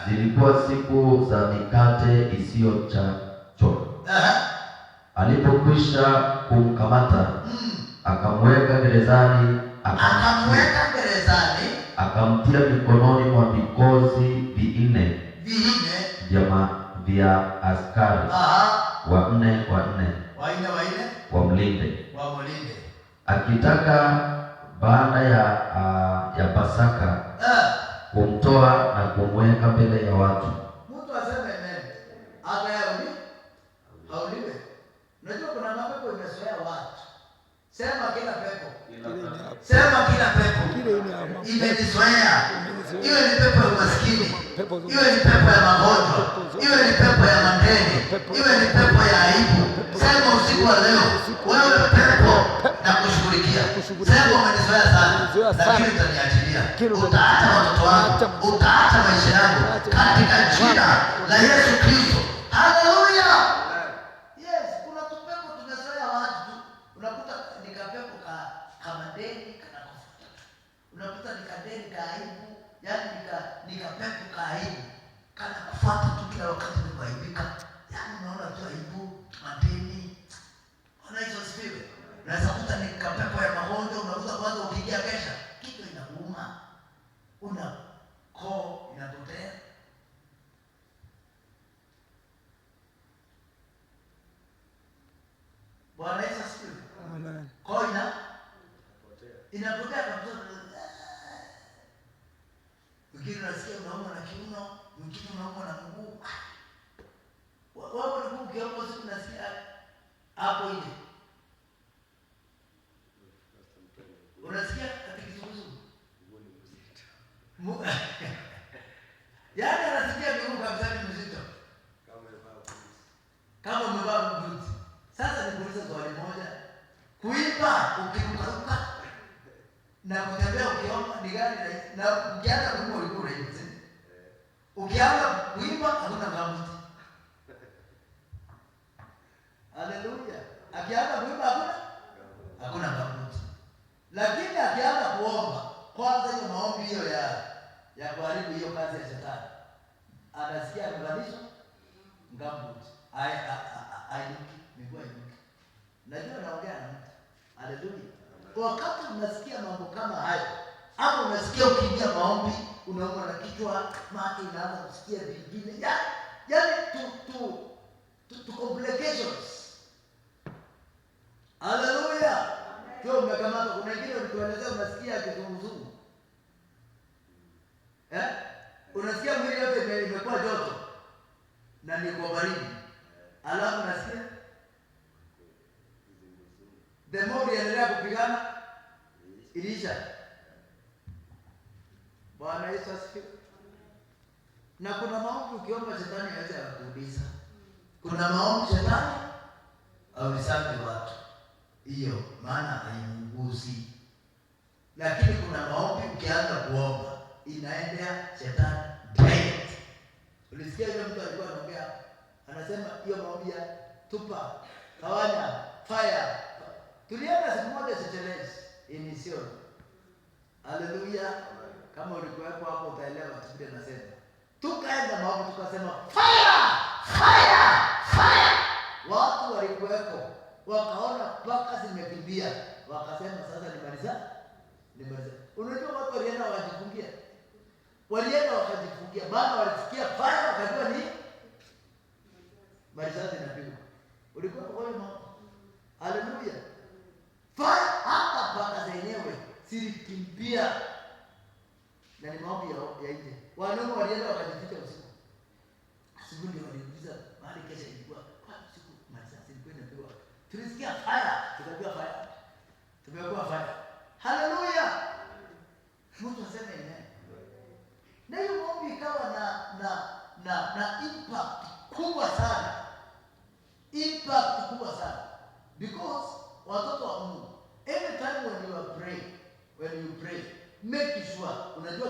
zilikuwa siku za mikate isiyochachwa. Alipokwisha kumkamata, akamweka gerezani, akamtia mikononi mwa vikosi vinne vya askari wanne wamlinde, akitaka baada ya Pasaka kumtoa na kumweka mbele ya watu. Mtu aseme amen. Hauliwe. Unajua kuna mapepo imezoea watu. Sema kila pepo. Sema kila pepo. Imenizoea. Iwe ni pepo ya umaskini, iwe ni pepo ya magonjwa, iwe ni pepo ya madeni, iwe ni pepo ya aibu. Sema usiku wa leo, wewe pepo na kushughulikia. Sema umenizoea sana, lakini utaniachilia. Utaacha watoto wangu, utaacha maisha yangu katika jina la Yesu Kristo. Haleluya. Yes, kuna tupepo tumezoea watu. Unakuta nikapepo kama deni kanakufuata. Unakuta nikadeni ka aibu, yaani nikapepo ka aibu kanakufuata tu kila wakati unaibika. Yaani unaona tu aibu, madeni. Ona hizo sifiwe. Unaweza kuta nikapepo ya magonjwa, unakuta kwanza ukiingia kesha, kitu inakuuma. Koo inapotea. Bwana Yesu asifiwe. Amen. Koo inapotea kabisa. Mwingine unasikia unaumwa na kiuno, mwingine unaumwa na mguu. hapo ile. Unasikia atikizunguzungu? Yaani anasikia miguu kabisa ni mzito. Kama umevaa boots. Sasa nikuulize swali moja. Kuimba ukirukaruka na kutembea ukiomba ni gani na ukianza kuimba ulikuwa unaimba. Ukianza kuimba hakuna ngamuti. Haleluya. Akianza kuimba hakuna ngamuti. Lakini akianza kuomba, kwanza hiyo maombi hiyo ya kuharibu hiyo kazi ya shetani, anasikia amevalishwa ngamuti. Ainuki, miguu ainuki. Najua naongea na mtu. Haleluya. Wakati unasikia mambo kama hayo, ama unasikia ukiingia maombi, unaumwa na kichwa, macho inaanza kusikia vingine. Yaani to complications. Haleluya. Sio umekamata, kuna wengine ulituelezea unasikia kizunguzungu. Unasikia mwili yote imekuwa joto na ni kwa baridi. Alafu unasikia the more unaendelea kupigana ilisha. Bwana Yesu asifiwe. Na kuna maombi ukiomba shetani hawezi kukurudisha. Kuna maombi shetani haulisafi watu. Hiyo maana haimunguzi. Lakini kuna maombi ukianza kuomba inaendea shetani direct. Ulisikia yule mtu alikuwa anaongea, anasema hiyo maombi ya tupa, tawanya, fire. Tulienda siku moja Seychelles Mission. Haleluya. Kama ulikuwepo hapo utaelewa tukile nasema. Tukaenda maombi tukasema fire, fire, fire. Watu walikuwepo wakaona paka zimekimbia, wakasema sasa nimaliza. Unajua watu walienda wakajifungia. Maana walisikia fire wakajua ni marisasi inapigwa. Ulikuwa kwa hiyo mambo. Haleluya. Fire hata paka zenyewe zilikimbia. Na ni maombi ya nje. Wanaume walienda wakajificha usiku. Asubuhi ndio waliuliza mahali kesha ilikuwa kwa usiku marisasi ilikuwa inapigwa. Tulisikia fire, tukajua fire. Tumekuwa fire. Haleluya. Mtu aseme amen. Na hiyo maombi ikawa na impact kubwa sana. Impact kubwa sana. Because watoto wa Mungu, every time when you pray, make sure unajua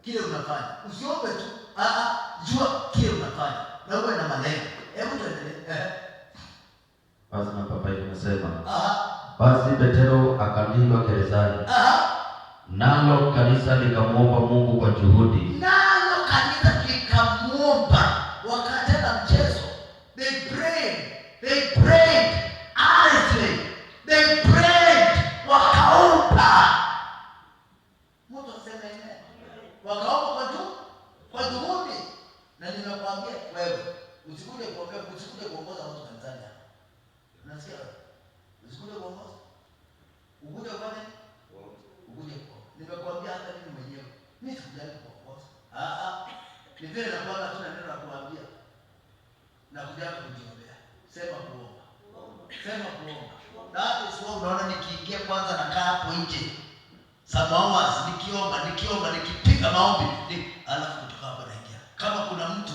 kile unafanya. Usiombe tu, jua kile unafanya. Na uwe na malengo. Hebu tuendelee. Basi na papa inasema, basi Petero akandikwa gerezani. Nalo kanisa likamwomba Mungu kwa juhudi. Wakatenda mchezo. They prayed honestly. They prayed wakaomba. Mtu aseme amen. Wakaomba kwa juhudi. Na nimekwambia wewe usikuje kuongoza watu kanisani hapa. Unasikia? Usikuje kuongoza. Ukuje kufanya? Ukuje kwa. Nimekwambia hata mimi mwenyewe. Mimi sikujali kuongoza. Ni vile nakwambia tuna neno la kuambia. Na kuja kujiombea. Sema kuomba. That is why unaona nikiingia kwanza nakaa hapo nje. Samawas nikiomba nikipiga maombi alafu kutoka hapo naingia. Kama kuna mtu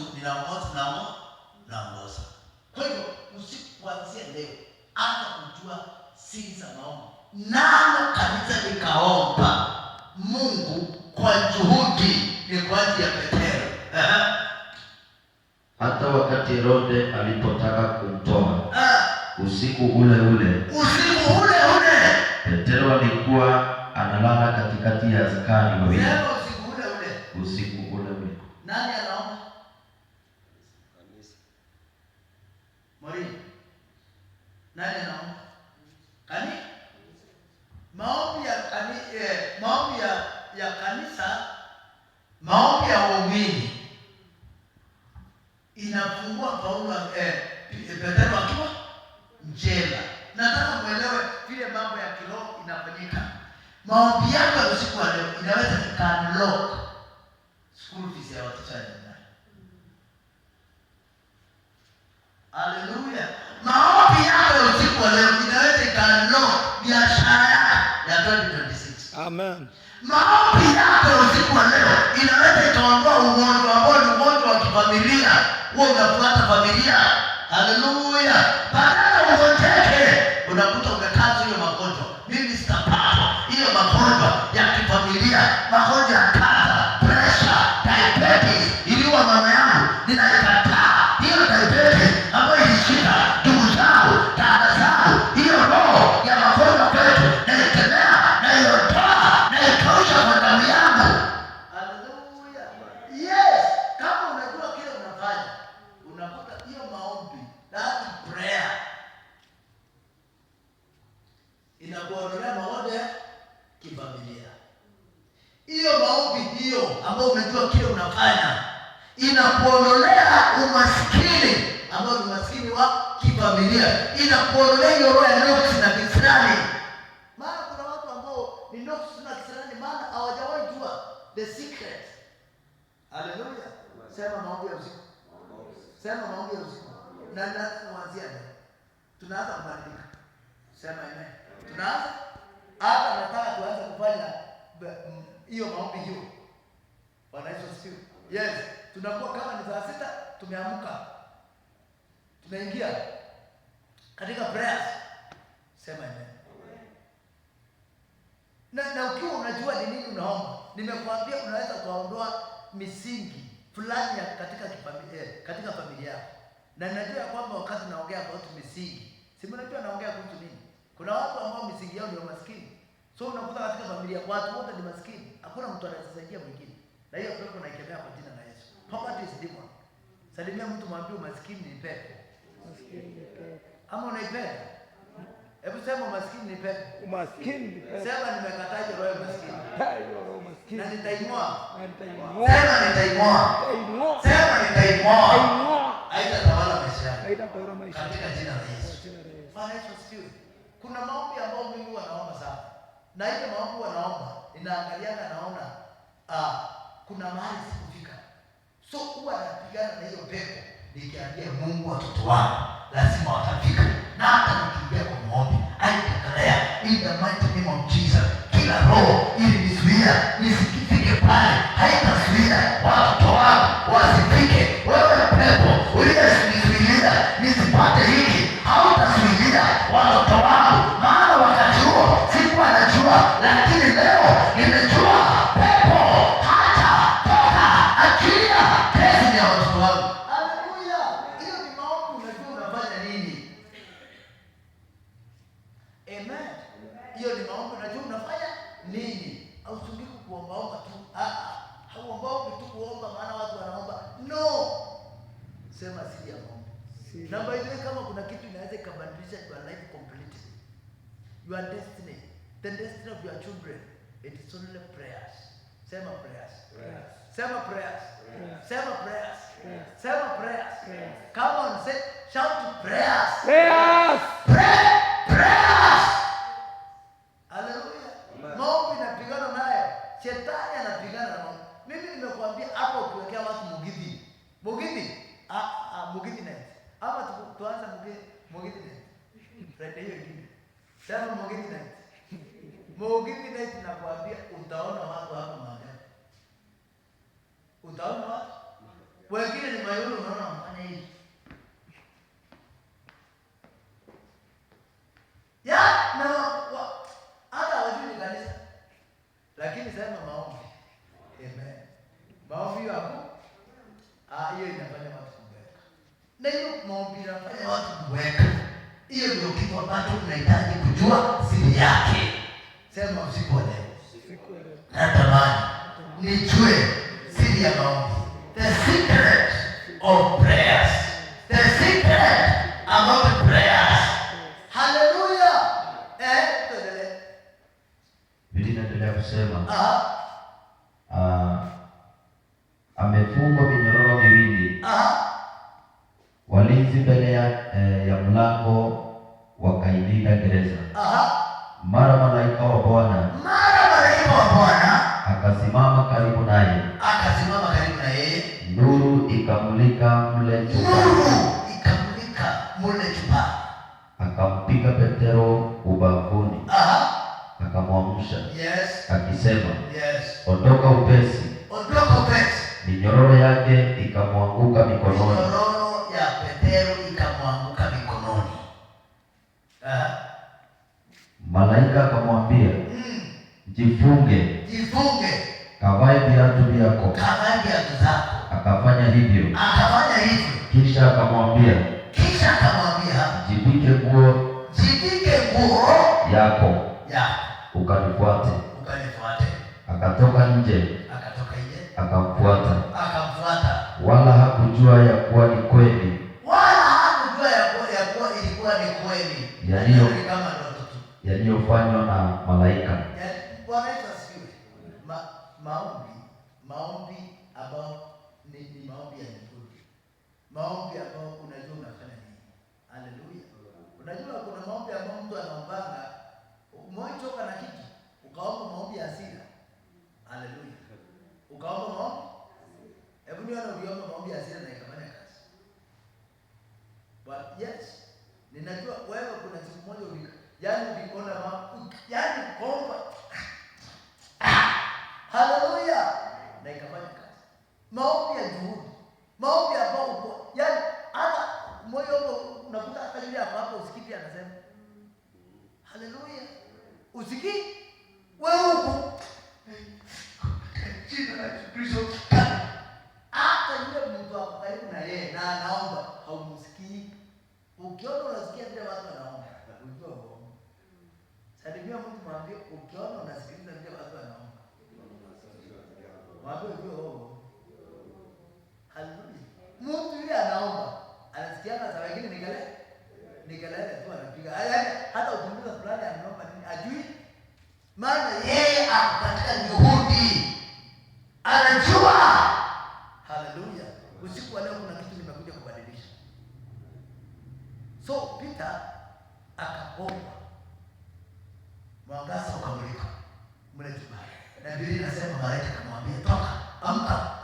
naongoza. Kwa hivyo usiku kuanzia leo anza kujua siri za maombi. Nalo kanisa likaomba Mungu kwa juhudi. Ni kwa ajili ya Petero. Hata wakati Herode alipotaka kumtoa, usiku ule ule Petero alikuwa analala katikati ya askari wawili. Usiku ule ule. Nani anaomba? Mwalimu. Nani anaomba? Maombi ya kanisa, maombi ya waumini inafungua Paulo Petero akiwa njema. Nataka muelewe vile mambo ya kiroho inafanyika. Maombi yako ya usiku wa leo inaweza kuunlock school fees ya watoto wako. Haleluya. Maombi familia, wewe unafuata familia. Haleluya. Badala ugonjeke, unakuta umekaza hiyo magonjwa. Mimi sitapata hiyo magonjwa ya kifamilia, magonjwa ya kansa, pressure, diabetes. Iliwa mama yangu, ninakataa hiyo diabetes ambayo ilishika ndugu zangu, dada zangu. Hiyo roho ya magonjwa kwetu naikemea, naiondoa, naikausha kwa damu yangu. Haleluya. Yes, kama unajua kile unafanya, unakuta hiyo maombi, that prayer inakuondolea magonjwa ya kifamilia. Hiyo maombi hiyo ambayo unajua kile unafanya inakuondolea umaskini ambao ni umaskini wa kifamilia. Inakuondolea hiyo roho ya nuksi na kisirani. Maana kuna watu ambao ni nuksi na kisirani, maana hawajawahi jua the secret. Haleluya. Sema maombi ya usiku. Sema maombi ya usiku. Na kuanzia leo tunaanza kubadilika. Sema amen. Tunaanza hata nataka tuanze kufanya hiyo maombi hiyo. Bwana Yesu asifiwe. Yes, tunakuwa kama ni saa 6 tumeamka. Tunaingia katika prayers. Sema amen. Na ukiwa unajua ni nini unaomba, nimekuambia unaweza kuondoa misingi fulani ya katika familia yako. Na najua kwamba wakati naongea kuhusu misingi, si mnajua naongea kuhusu nini? Kuna watu ambao misingi yao ni umaskini. So unakuta katika familia watu wote ni maskini. Hakuna mtu anayesaidia mwingine. Na hiyo pepo naikemea kwa jina la Yesu. Poverty is demon. Salimia mtu mwambie umaskini ni pepo. Umaskini ni pepo. Ama unaipenda? Hebu sema umaskini ni pepo. Umaskini ni pepo. Sema nimekataje roho ya umaskini. Hayo roho umaskini. Na nitaing'oa. Na nitaing'oa. Sema nitaing'oa. Nitaing'oa. Sema nitaing'oa. Nitaing'oa. Haitatawala maisha yako. Haitatawala maisha yako. Katika jina la Yesu. Jina la Yesu. Bwana Yesu asifiwe. Kuna maombi ambayo mimi huwa naomba sana. Na ile maombi huwa naomba, ninaangaliana naona kuna mahali sikufika. So huwa napigana na hiyo pepo nikiambia Mungu watoto wangu lazima watafika. Na hata nikiingia kwa maombi, aitakalea in the mighty name of Jesus. Kila roho ili nizuia nisifike pale, haitazuia watoto wangu wasifike. Wewe pepo uliyenizuilia nisipate hiki, hautazuilia watoto wangu. Maana wakati huo sikuwa najua, lakini leo nimejua pepo hata toka achilia kesi ya watoto wangu. Haleluya. Hiyo ni maombi, unajua unafanya nini. Amen. Hiyo ni maombi, unajua unafanya nini. Hausubiri kuombaomba tu. Hauombaombi tu kuomba maana watu wanaomba. No. Sema siri ya maombi. Namba ile kama kuna kitu inaweza kubadilisha your life completely. Your destiny. The destiny of your children. It is only prayers. Sema prayers. Sema prayers. Sema prayers. Sema prayers. Come on, say, shout prayers. Prayers. Pray. Prayers. Hallelujah. Maombi inapigana nayo. Shetani anapigana na maombi. Mimi nimekuambia hapo ukiwekea watu mugithi. Mugithi. Mugithi night. Ama tuanze mugithi night. Friday hiyo ingine. Sema mugithi night. Mugithi night nakwambia utaona watu hapa mahali. Utaona watu. Wengine ni mayuru unaona wanafanya hivi. Ya, na hata wajui kanisa. Lakini sema maombi. Amen. Maombi yako hiyo inafanya watu kubweka. Na hiyo maombi inafanya watu kubweka. Hiyo ndio kitu ambacho tunahitaji kujua siri yake. Sema usiku wa leo. Natamani nijue siri ya maombi. The secret of prayers. The secret about prayers. Hallelujah. Tuendelee. Biblia inaendelea kusema amefungwa minyororo miwili, walinzi mbele ya mlango wakailinda gereza. Mara malaika wa Bwana akasimama karibu naye, nuru ikamulika mle chumbani, akampiga Petero ubavuni, akamwamsha akisema, ondoka upesi. minyororo yake ikamwanguka mikononi. Minyororo ya Petero ikamwanguka mikononi. Malaika akamwambia, jifunge, kavae viatu vyako. Akafanya hivyo. Kisha akamwambia, jivike nguo yako, ukanifuate. Akatoka nje, akamfuata. Wala hakujua ya kuwa ni kweli yaliyofanywa na malaika. Maombi ambao ni maombi ya mbinguni. Maombi ambao unajua unafanya nini. Haleluya. Unajua kuna maombi ambao mtu anaombanga, umechoka na kitu, ukaomba maombi ya hasira. Haleluya. Ukaomba maombi. Hebu nione uliomba maombi ya hasira na ikafanya kazi. But yes, ninajua wewe kuna siku moja uliona yani kuomba. Haleluya. Na ikafanya kazi. Maombi ya juhudi. Maombi ambao uko yani hata moyo wako unakuta hata yule hapo usikii anasema haleluya. Usikii wewe uko jina la Kristo. Hata yule mtu wako karibu na yeye na anaomba haumsikii. Ukiona unasikia vile watu wanaomba, unajua uongo. Salimia mtu mwambie ukiona unasikiliza vile watu wanaomba, mwambie unajua uongo. Haleluya. Mtu yule anaomba, anasikiana saa wengine nikelele tu anapiga. Yaani hata ukimuuliza fulani anaomba nini, ajui. Maana yeye ako katika juhudi. Anajua. Haleluya. Usiku wa leo kuna kitu nimekuja kubadilisha. So Peter akaomba. Mwangaza ukamulika mle chumbani. Na Biblia inasema malaika akamwambia, toka,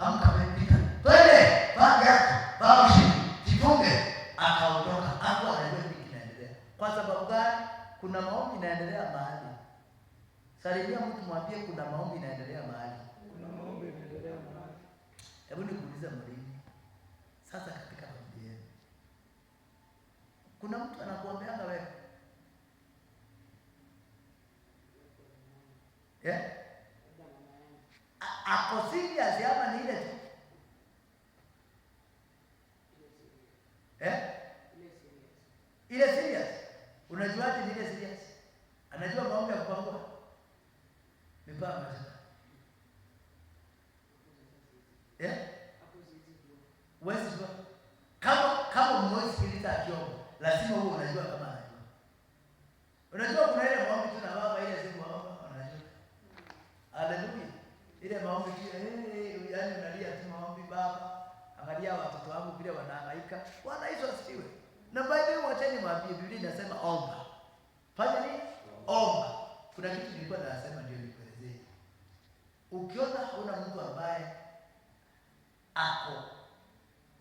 amka wewe Peter. Twende, vaa viatu, vaa mshipi, jifunge. Akaondoka. Hapo anajua nini kinaendelea. Kwa sababu gani? Kuna maombi inaendelea mahali. Salimia mtu mwambie kuna maombi inaendelea mahali. Hebu nikuulize mwalimu. Sasa katika familia yenu, kuna mtu anakuombeanga wewe? Ako serious ama ni ile tu? Ile serious. Unajuaje ni ile serious? Anajua maombi ya kupangwa. Mipango sasa. Wewe sio. Kama mmoja sikiliza akiomba, lazima wewe unajua kama anajua. Unajua kuna ile maombi tu na baba ile siku maombi anajua. Haleluya. Ile maombi tu yaani unalia tu maombi baba. Angalia watoto wangu vile wanahangaika. Bwana Yesu asifiwe. Na Biblia wacheni mwambie, Biblia inasema omba. Fanya nini? Omba. Kuna kitu nilikuwa nasema ndio nikuelezee. Ukiona hauna mtu ambaye ako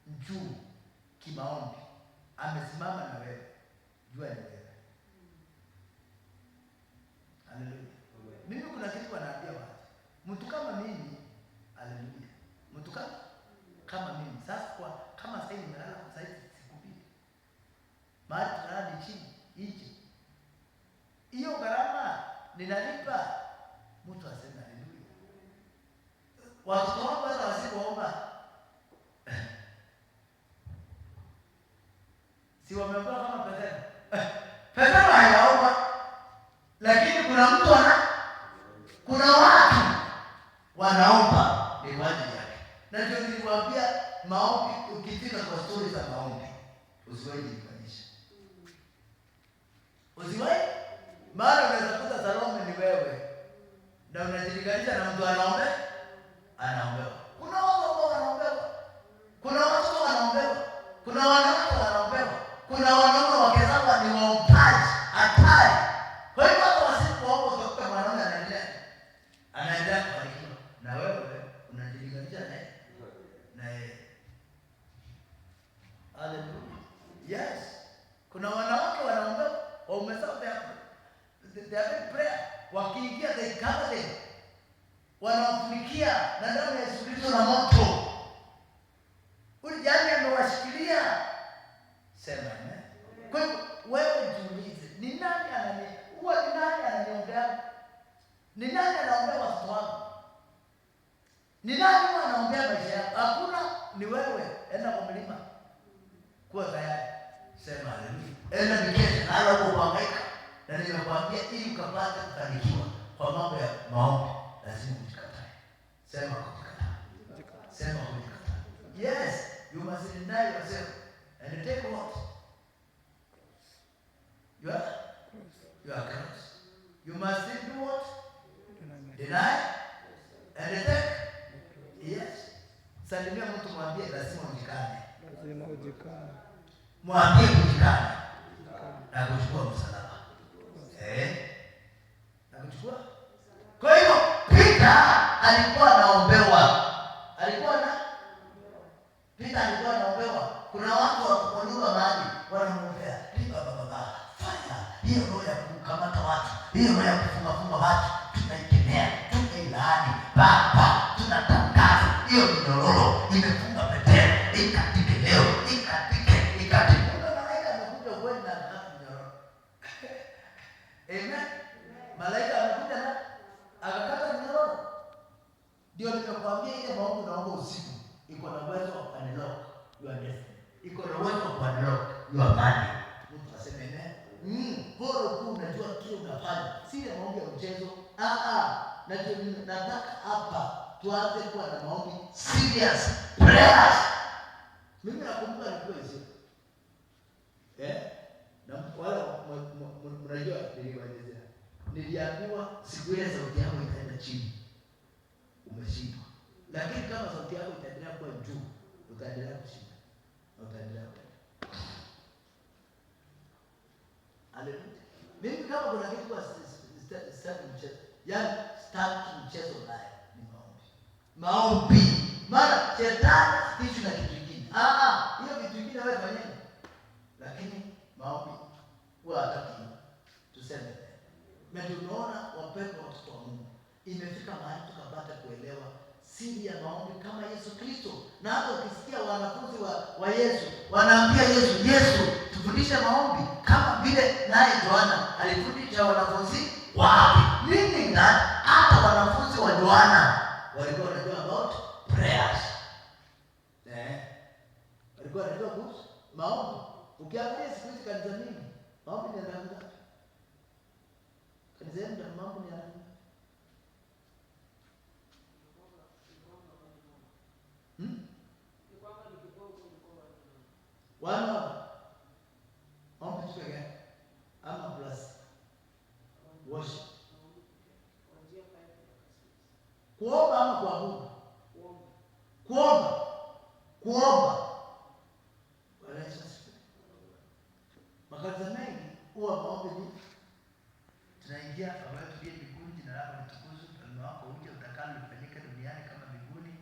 juu kimaombi, amesimama na wewe, jua ni wewe. Haleluya. Mimi kuna kitu wanaambia watu. Mtu kama mimi, haleluya. Mtu kama mimi. Sasa kama sasa nimelala kwa sasa siku mbili. Mahali tunalala chini, nje. Hiyo gharama ninalipa. Mtu asema haleluya. Watoto wangu hata wasipoomba si wameomba kama Petero. Petero hayaomba. Lakini kuna watu wanaomba ni kwa ajili yake. Na ndio niliwaambia maombi, ukifika kwa story za maombi, usiwahi kujifanyisha. Usiwahi? Maana unaweza kuta Salome ni wewe. Na unajilinganisha na mtu anaomba. Kuna watu ambao wanaombewa. Kuna watu wanaombewa. Kuna wanawake wanaombewa. Kuna wanaume wakezao ni waombaji hatari. Kwa hiyo watu wasipoomba utakuta mwanaume anaendelea kubarikiwa. Na wewe unajilinganisha na yeye. Hallelujah. Yes. Kuna wanawake wanaombewa. Wamesahau they have prayer. Wakiingia they cover them. Wanafunikia na damu ya Yesu Kristo na moto. Wewe enda kwa mlima. Kuwa tayari. Sema haleluya. Enda mikesha na hapo kuhangaika. Na nimekwambia ili ukapate kufanikiwa kwa mambo ya maombi lazima ujikatae. Sema kujikataa. Sema kujikataa. Yes, you must deny yourself and take what? Your cross. You must do what? Deny and take. Yes. Salimia mtu mwambie lazima ujikane. Lazima ujikane. Mwambie ujikane. Na kuchukua msalaba. Na kuchukua. Kwa hiyo Peter alikuwa anaombewa. Peter alikuwa anaombewa. Kuna watu wakunyua mahali wanamwombea. Baba, fanya hiyo roho ya kukamata watu. Hiyo roho ya kufunga watu. Tunaikemea, tunailaani. Baba, tunatangaza hiyo minyororo imefunga Petero. Ikatike leo, ikatike. Malaika amekuja kweli na minyororo. Amen. Malaika amekuja na akakata minyororo. Ndio nikakwambia ile maombi naomba usiku iko na uwezo wa unlock your destiny. Iko na uwezo wa unlock your money. Mtu aseme amen. Bora tu unajua kile unafanya. Si ile maombi ya mchezo. Nataka hapa tuanze kuwa na maombi serious prayers. Mimi nakumbuka nilikuwa hizo. Na wala mnajua niliwaelezea. Niliambiwa siku ile sauti yako itaenda chini. Umeshindwa. Lakini kama sauti yako itaendelea kuwa juu, utaendelea kushinda. Utaendelea kwenda. Haleluya. Mimi kama kuna kitu kwa start mchezo. Yaani start mchezo naye ni maombi. Maombi. Maana shetani kitu na kitu kingine. Hiyo vitu vingine wewe fanyeni. Lakini maombi huwa hataki. Tuseme. Na tunaona wapendwa watoto wa Mungu. Imefika mahali tukapata kuelewa siri ya maombi kama Yesu Kristo. Na hata ukisikia wanafunzi wa Yesu wanaambia Yesu, tufundishe maombi kama vile naye Yohana alifundisha wanafunzi wake. Meaning that hata wanafunzi wa Yohana walikuwa wanajua about prayers. Walikuwa wanajua kuhusu maombi. Ukiangalia siku hizi kanisa mingi, maombi ni ndani yake. Kanisa ndio maombi ni ndani. Wana maombi tu yake ama plus worship. Kuomba ama kuabudu? Kuomba. Bwana Yesu asifiwe. Makanisa mengi huwa maombi ni tunaingia Baba yetu aliye mbinguni, jina lako litukuzwe, ufalme wako uje, utakalo lifanyike duniani kama mbinguni.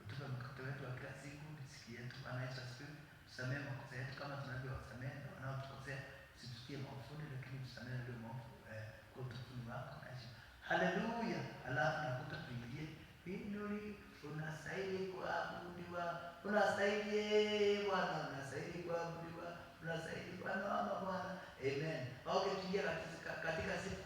Utupe mkate wetu wa kila siku, riziki yetu. Bwana Yesu asifiwe. Tusamehe makosa yetu kama tunavyowasamehe na wanaotukosea, usitutie maofuni, lakini tusamehe ndio maovu kwa utukufu wako. Haleluya. Alafu nakuta tuingie mbinguni. Unastahili kuabudiwa. Unastahili Bwana, unastahili kuabudiwa. Unastahili Bwana wa Bwana. Amen. Okay, tuingie katika sifa.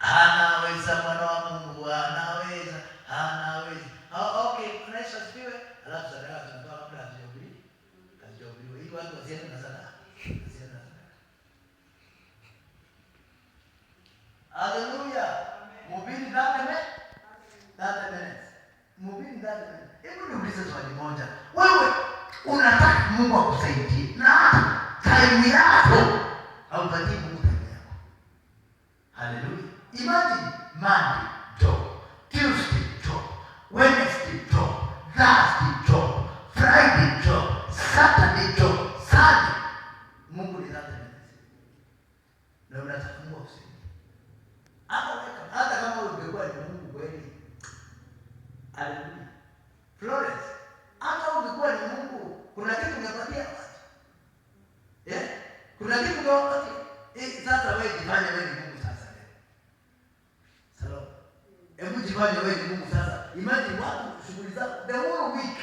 Anaweza Bwana wa Mungu, anaweza. Okay, Yesu asifiwe. Alafu sadaka tunatoa kabla hatujahubiriwa. Ili watu wasiende na sadaka. Hallelujah. Mhubiri 30 minutes. Mhubiri 30 minutes. Hebu niulize swali moja. Wewe unataka Mungu akusaidie na time yako haupatii Mungu time yako. Hallelujah. Imagine Monday job, Tuesday job, Wednesday job, Thursday job, Friday job, Saturday job, Sunday. Mungu ni 30 minutes. Na unataka Mungu akusaidie. Hata kama ungekuwa ni Mungu kweli. Haleluya. Florence, hata ungekuwa ni Mungu, kuna kitu ungepatia watu. Kuna kitu ungepatia. Sasa wewe jifanye wewe ni Mungu sasa leo. Sawa. Hebu jifanye wewe ni Mungu sasa. Imagine watu shughuli zao the whole week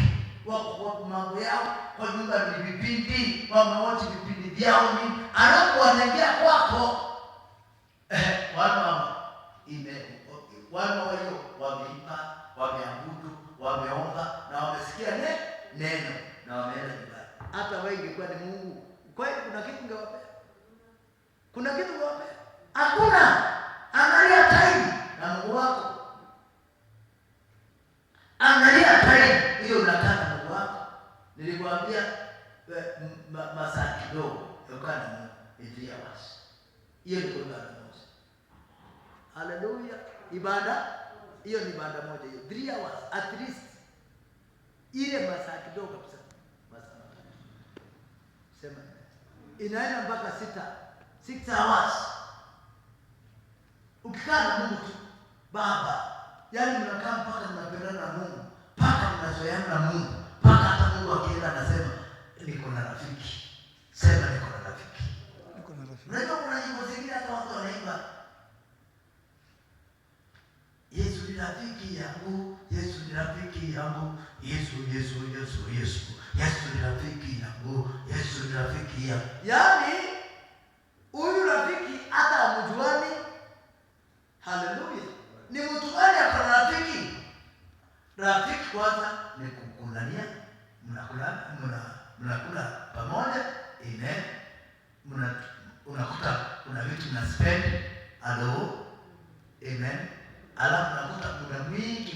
wako mambo yao, kwa nyumba ni vipindi, wameochi vipindi vyao ni anapo wanaingia kwako. Wana wao wameimba, wameabudu, wameomba na wamesikia neno na wameenda nyumbani. Hata wewe ingekuwa ni Mungu, kweli kuna kitu ungewapea? Kuna kitu ungewapea? Hakuna. Angalia time na Mungu wako. Angalia time hiyo unakaa na Mungu wako. Nilikwambia masaa kidogo yokana ni 3 hours. Hiyo ni ibada moja. Haleluya. Ibada hiyo ni ibada moja hiyo. 3 hours at least. Ile masaa kidogo kabisa. Masaa matatu. Sema inaenda mpaka 6 hours. Ukikaa na Mungu tu Baba, yaani mnakaa mpaka mnapendana na Mungu, mpaka mnazoeana na Mungu, mpaka hata Mungu akienda anasema niko na rafiki. Sema niko na rafiki. Niko na rafiki. Unajua kuna nyimbo zingine hata watu wanaimba Yesu ni rafiki yangu, Yesu ni rafiki yangu, Yesu Yesu Yesu Yesu, Yesu ni rafiki yangu, Yesu ni rafiki yangu. Yaani huyu rafiki hata amjuani. Haleluya. Ni mtu gani ako na rafiki? Rafiki kwanza ni kukulania, mnakula pamoja, unakuta kuna vitu na spend, amen. Alafu unakuta muda mwingi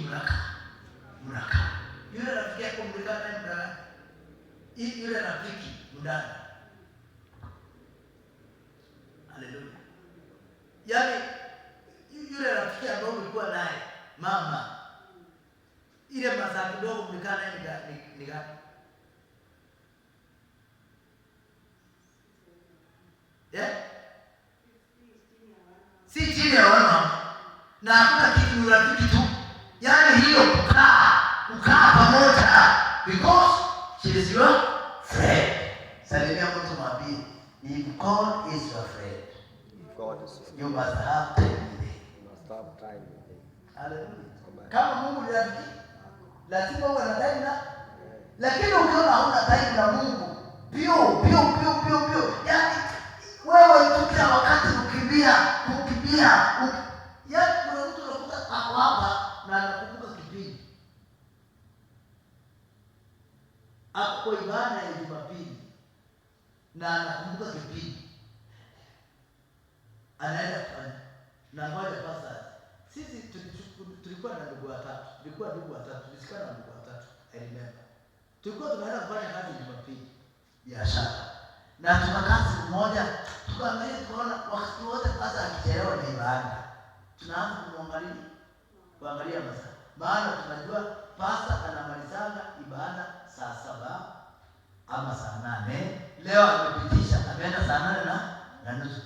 mnakaa. Yule rafiki yako mlikaa naye muda gani? Yule rafiki muda. Haleluya. Yaani yule rafiki ambaye ulikuwa naye mama, ile masaa kidogo mlikaa naye ni gani? Si chini ya wana. Na hakuna kitu rafiki tu. Yaani hiyo kukaa pamoja because she is your friend. Salimia mtu mwambie, if God is your friend, you must have time with him. Hallelujah. Kama Mungu ni rafiki, lazima uwe na time na. Lakini ukiona hauna time na Mungu, pio. Yaani wewe kila wakati ukimbia. Yaani kuna mtu anakuta hapo hapa na anakumbuka kipindi. Hapo ibada ya Jumapili na anakumbuka kipindi. Anaenda kufanya na moja pasa. Sisi tulikuwa na ndugu watatu. Tulisikia na ndugu watatu. I remember. Tulikuwa tunaenda kufanya kazi Jumapili. Biashara. Na tukakaa siku moja, tukaangalia tukaona wakati wote pasa akichelewa ni ibada. Tunaanza kuangalia masaa. Maana tunajua pasa anamalizanga ibada saa 7 ama saa 8. Leo amepitisha ameenda saa 8 na nusu.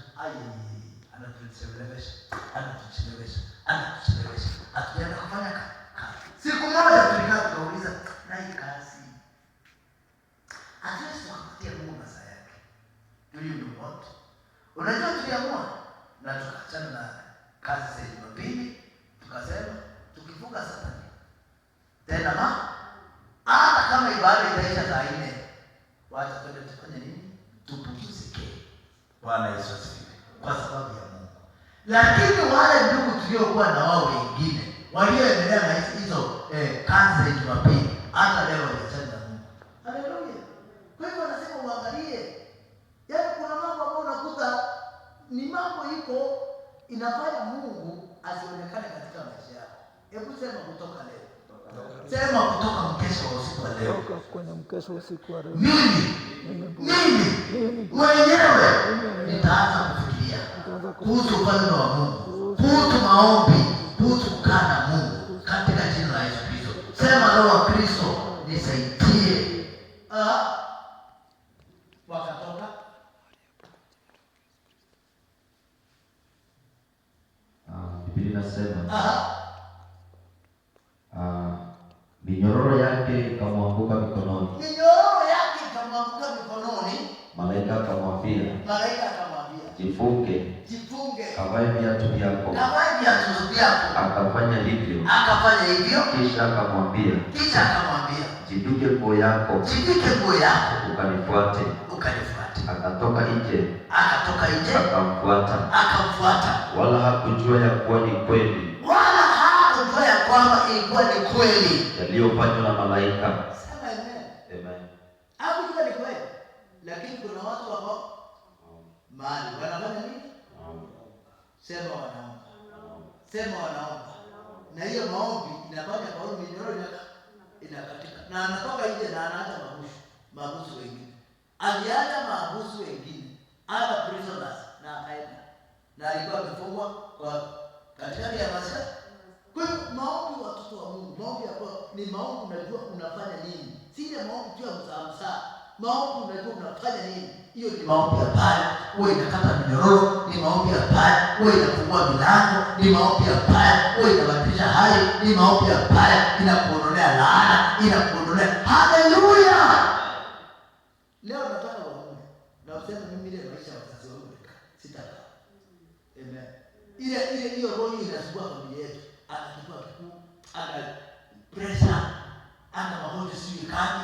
Anatuchelewesha. Hatujaenda kufanya kazi. Siku moja tulikaa tukauliza na hii kazi hatuwezi kupatia Mungu masaa yake. Unajua tuliamua na tukaachana na kazi za Jumapili, tukasema tukifunga Saturday tena hata kama ibada itaisha saa 4, wacha twende tufanye nini? Tupumzike. Bwana Yesu asifiwe. Kwa sababu ya Mungu. Lakini wale ndugu tuliokuwa na wao wengine walioendelea na hizo kazi za Jumapili hata leo waliachana na Mungu. Haleluya. Kwa hivyo anasema uangalie. Yaani kuna mambo ambayo unakuta ni mambo iko inafanya Mungu asionekane katika maisha yako. Hebu sema kutoka leo. Sema kutoka mkesho wa usiku wa leo. Kutoka kwenye mkesho wa usiku wa leo. Mimi mwenyewe nitaanza kufikiria kuhusu ufalme wa Mungu, kuhusu maombi, kuhusu kukaa na Mungu katika jina la Yesu Kristo. Sema Roho wa Kristo nisaidie. Wakatoka Biblia inasema minyororo yake ikamwanguka mikononi. Malaika akamwambia, jifunge, kavae viatu vyako. Akafanya hivyo. Kisha akamwambia, jivike nguo yako, ukanifuate. Akatoka nje, akamfuata. Wala hakujua ya kuwa ni kweli kwamba ilikuwa ni kweli yaliyofanywa na malaika. Sema amen. Amen. Hakujua ni kweli. Lakini kuna watu ambao mahali wanafanya nini? Sema wanaomba. Sema wanaomba. Na hiyo maombi inafanya Paulo minyororo inakatika. Na anatoka nje na anaacha mahabusu wengine. Aliacha mahabusu wengine, hata prisoners na akaenda. Na alikuwa amefungwa kwa katikati ya maskani. Kwa hiyo maombi, watoto wa Mungu, maombi hapo ni maombi unajua unafanya nini. Si ile maombi tu ya msaa. Maombi unajua unafanya nini. Hiyo ni maombi ya pale, wewe inakata minyororo, ni maombi ya pale, wewe inafungua milango, ni maombi ya pale, wewe inabadilisha hali, ni maombi ya pale, inakuondolea laana, inakuondolea. Haleluya! Leo nataka waone. Na useme mimi ile maisha ya wazazi wangu sitaka. Amen. Ile hiyo roho inasumbua familia yetu. Anachukua kitu, ana pressure, ana magonjwa sio kali,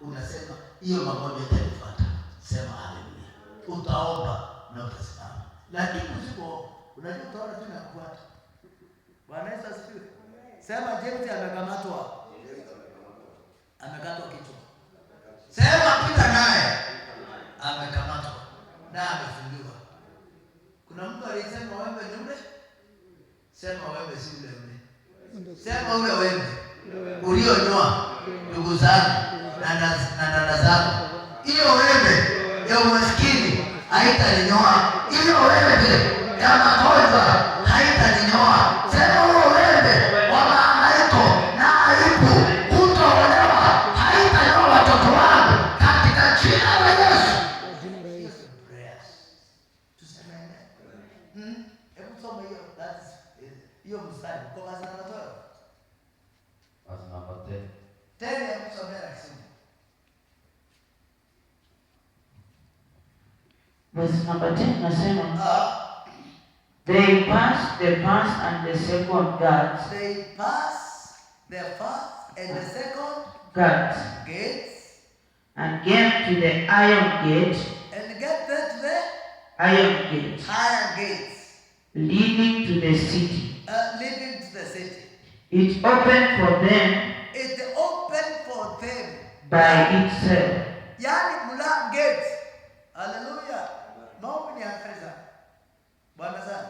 unasema hiyo magonjwa itakufuata. Sema haleluya. Utaomba na utasimama. Lakini usipo unajua utaona tu nakufuata. Bwana Yesu asifiwe. Sema James amekamatwa. Amekatwa kichwa. Sema Peter naye amekamatwa na amefungiwa. Kuna mtu aliyesema wewe ni ule? Sema wewe si ule ule. Sema ule wewe ulionyoa ndugu zangu na dada zangu. Hiyo wewe ya umaskini haitaninyoa. Hiyo wewe ya magonjwa haitaninyoa. Sema huo wewe wa mahangaiko na aibu kutoolewa haitanyoa watoto wangu katika jina la Yesu. Tuseme amen. Hebu soma hiyo mstari kwa wazo na watoto. Verse number 10. Tena ya kusomea Kiswahili. Verse number 10 nasema, they passed the first and the second guards. They passed the first and the second Guards gates and came to the iron gate. and get there to the Iron gate iron gates leading to the city. leading to the city. It opened for them It opened for them by itself. yani mlango gate. Haleluya. Maombi ni hatari sana. Bwana sana.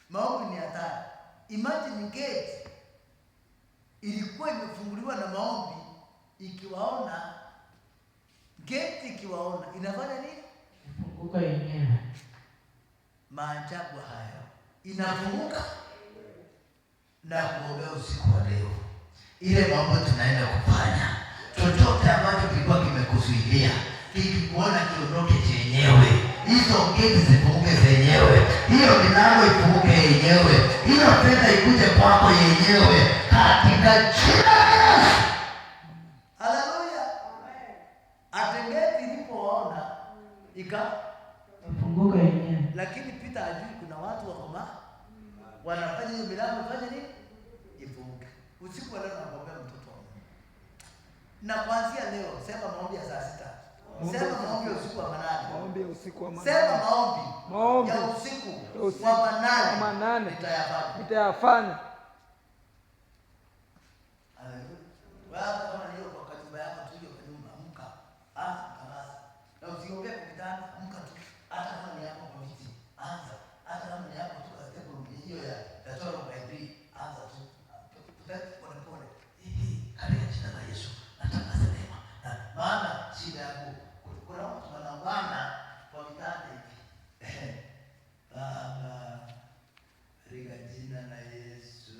Maombi ni hatari. Imagine gate ilikuwa imefunguliwa na maombi, ikiwaona gate, ikiwaona inafanya nini? Funguka yenyewe. Maajabu hayo inafunguka na kuombea usiku wa leo. Ile mambo tunaenda kufanya, chochote ambacho kilikuwa kimekuzuilia kikuona kiondoke chenyewe. Hizo gate zifunguke zenyewe, hiyo milango ifunguke yenyewe, hiyo fedha ikuje kwako yenyewe katika jina la Yesu. Haleluya. Atengeti ilipoona Funguka yenyewe. lakini Peter ajui kuna watu wakoma wanafanya hiyo milango ifanye nini? Ifunguke. Usiku wa leo naomba mtoto wangu. Na kuanzia leo sema maombi ya saa 6. Sema maombi ya usiku wa manane. Maombi ya usiku wa manane. Sema maombi ya usiku wa manane. Nitayafanya. Wewe kama ni hiyo kwa katiba yako tu, hiyo kwa nyumba amka. Kabisa. Na usiongee kwa kitanda, amka tu. Hata kama ni yako kwa viti, anza. Hata kama ni yako tu kwa step hiyo ya 12 anza tu. Pole pole. Katika jina la Yesu natangaza neema. Maana shida yako kuna watu wanabana kwa vitanda hivi. Baba, katika jina la Yesu.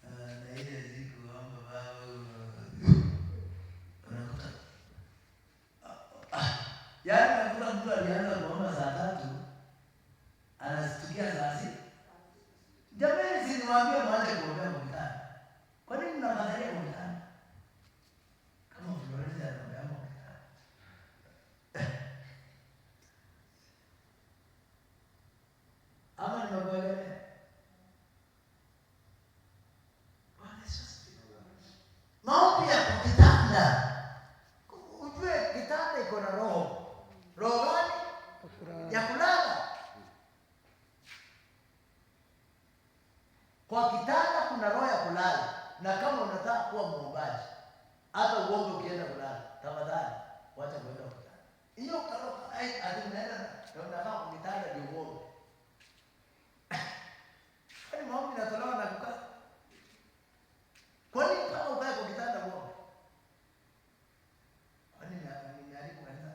Na ile siku kwamba Baba unakuta yaani unakuta mtu alianza kuomba saa 3 anasitukia saa 6. Jamani, si niwaambie mwache kuombea mkutano. Kwa nini mnakatalia mkutano? Kama Florence anaombea mkutano. Ama nimekuelekea. Maombi ya kitanda. Ujue kitanda iko na roho. Roho gani? Ya kulala. uombaji. Hata uombe ukienda kulala, tafadhali wacha kwenda kulala. Hiyo karoka unaenda na unakaa kwa kitanda ndio uombe. Kwani maombi yanatolewa na kukaa? Kwa nini kama ukae kwa kitanda uombe? Kwani nimearifu kanisa?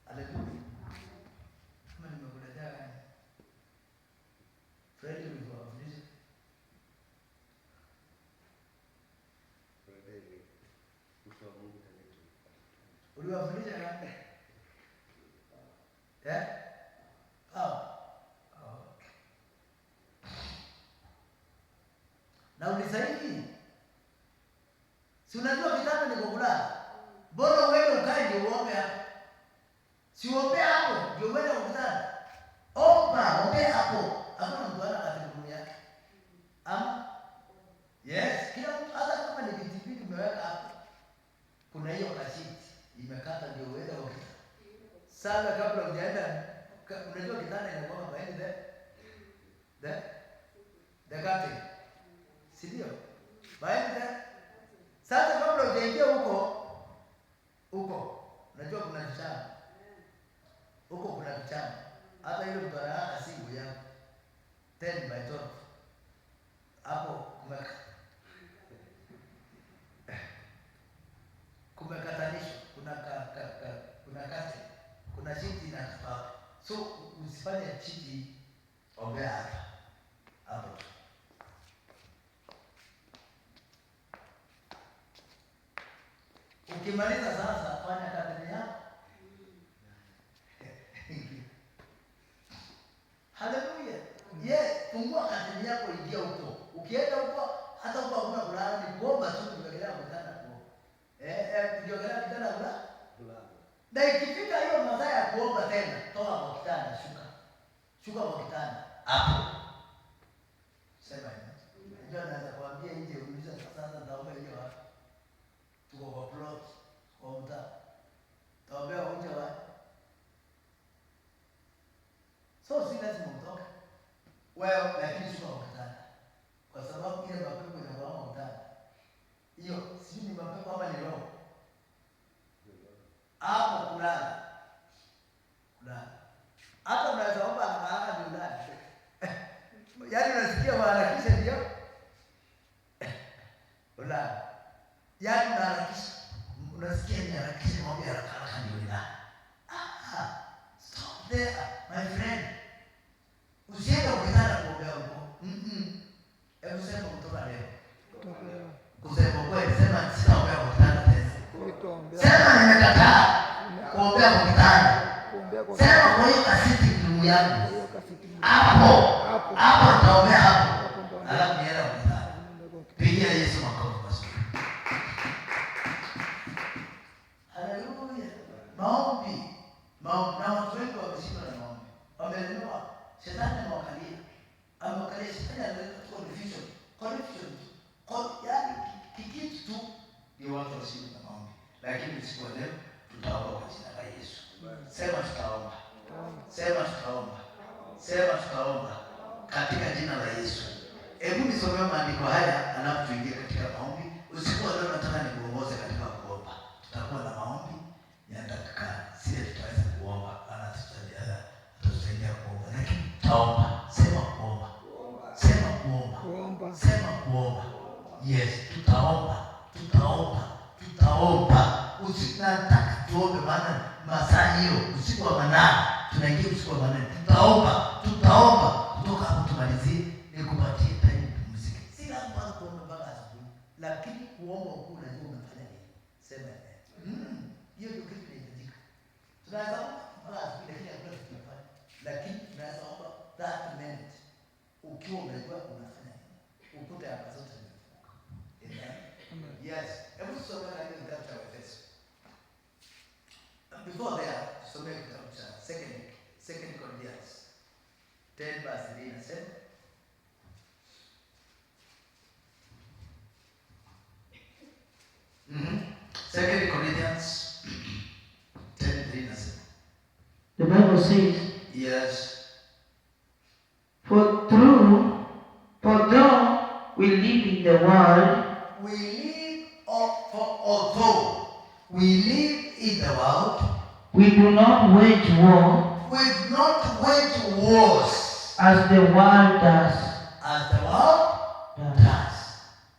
Haleluya. Kama nimekuletea gani? Friday ulifundisha? Uliwafundisha gani? Na ulisaidi. Si unajua kitanda ni kwa kulala. Bora uende ukae ndio uombe hapo. Si uombe hapo ndio uende ukutana. Ombe hapo. Hakuna mtu ana katika yake. Yes, kila mtu hata kama ni vitipiki tumeweka hapo. Kuna hiyo kashiti imekata ndio uende ukutana. Sana kabla hujaenda unajua kitanda inakuwa behind the curtain. Si ndio? Behind the. Sasa kabla hujaingia huko unajua kuna kitanda. Huko kuna kitanda. Hata ile mtu ana singo yako 10 by 12. Hapo kumekatanishwa. Kuna kati. Kuna shiti na hapo. So usifanye chiti ombea hapa. Hapo. Ukimaliza sasa fanya kazi yako. Haleluya. Yes, fungua kazi yako ingia huko. Ukienda huko hata huko hakuna kulala ni kuomba tu kuendelea kutana kwa. Ndio kitanda kulala. Na ikifika hiyo masaa ya kuomba tena, toa kwa kitanda shuka. Shuka kwa kitanda. Hapo. Sema hivi. Ndio naweza kuambia nje uliza sasa nitaomba hiyo hapo. Tuko kwa plot, kwa mtaa. Taombea nje wapi? So si lazima utoke. Wewe lakini shuka kwa kitanda. Kwa sababu ile mapepo inakuwa kwa kitanda. Hiyo si ni mapepo ama ni roho? Hapo kulala. Hata unaweza omba na maana ndio ulale. Yaani unasikia maharakisha ndio? Ulale. Yaani unaharakisha. Unasikia ni harakisha maombi haraka ndio ulale. Stop there my friend. Usiende ukitaka kuombea huko. Hebu sema kutoka leo. Kusema kweli sema sitaombea kwa kitanda tena. Sema nimekataa kuombea kwa kitanda. Sema kwa hiyo kasiti ndugu yangu. Hapo nitaombea hapo. Alafu nienda kwa kitanda. Pigia Yesu makofi basi. Haleluya. Maombi. Na watu wengi wameshindwa na maombi. Wamelemewa. Shetani amewakalia. Amewakalia shetani analeta confusion. Yaani kikitu tu ndio watu washindwa na maombi. Lakini siku leo tutaomba kwa jina la Yesu. Sema tutaomba. Sema tutaomba. Sema tutaomba katika jina la Yesu. Hebu nisomee maandiko haya alafu tuingie katika maombi. Usiku leo nataka nikuongoze katika kuomba. Tutakuwa na maombi ya dakika. Sisi tutaweza kuomba, tutasaidia kuomba. Lakini tutaomba. Sema kuomba. Sema kuomba. Sema kuomba. Yes, tutaomba. Usinataka tuombe maana masaa hiyo usiku wa manane tunaingia usiku wa manane. Tutaomba kutoka hapo tumalizie nikupatie time kupumzika. Si lazima kuomba mpaka asubuhi, lakini kuomba huko unajua unafanya nini. Sema hiyo ndio kitu kinahitajika. Tunaweza mpaka asubuhi lakini hakuna kitu tunafanya. Lakini tunaweza omba 30 minutes ukiwa unajua unafanya nini. Ukute hapa zote zimefunguka. Yes, hebu tusome katika kitabu cha Efeso. Before there, tusome kitabu cha Second Corinthians 10 verse 3 inasema. Second Corinthians 10:3 inasema. The Bible says, Yes. For though we live in the world, although we live in the world, we do not wage war. We do not wage wars as the world does. As the world does.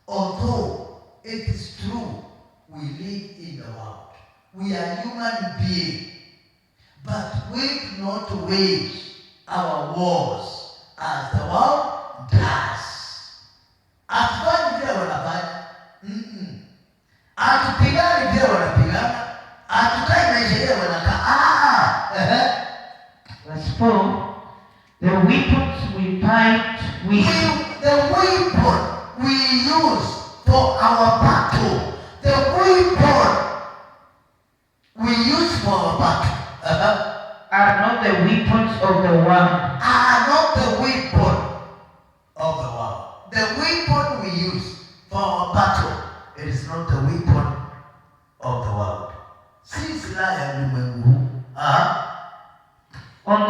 Although it is true we live in the world, we are human beings, but we do not wage our wars as the world does. Hatufanyi vile wanafanya. Hatupigani vile wanapigana. Hatukai maisha yale wanakaa. Verse 4, the weapons we fight with. The weapon we use for our battle. The weapon we use for our battle. Are not the weapons of the world. Are not the weapon of the world. The weapon we use for our battle, it is not the weapon of the world. Since on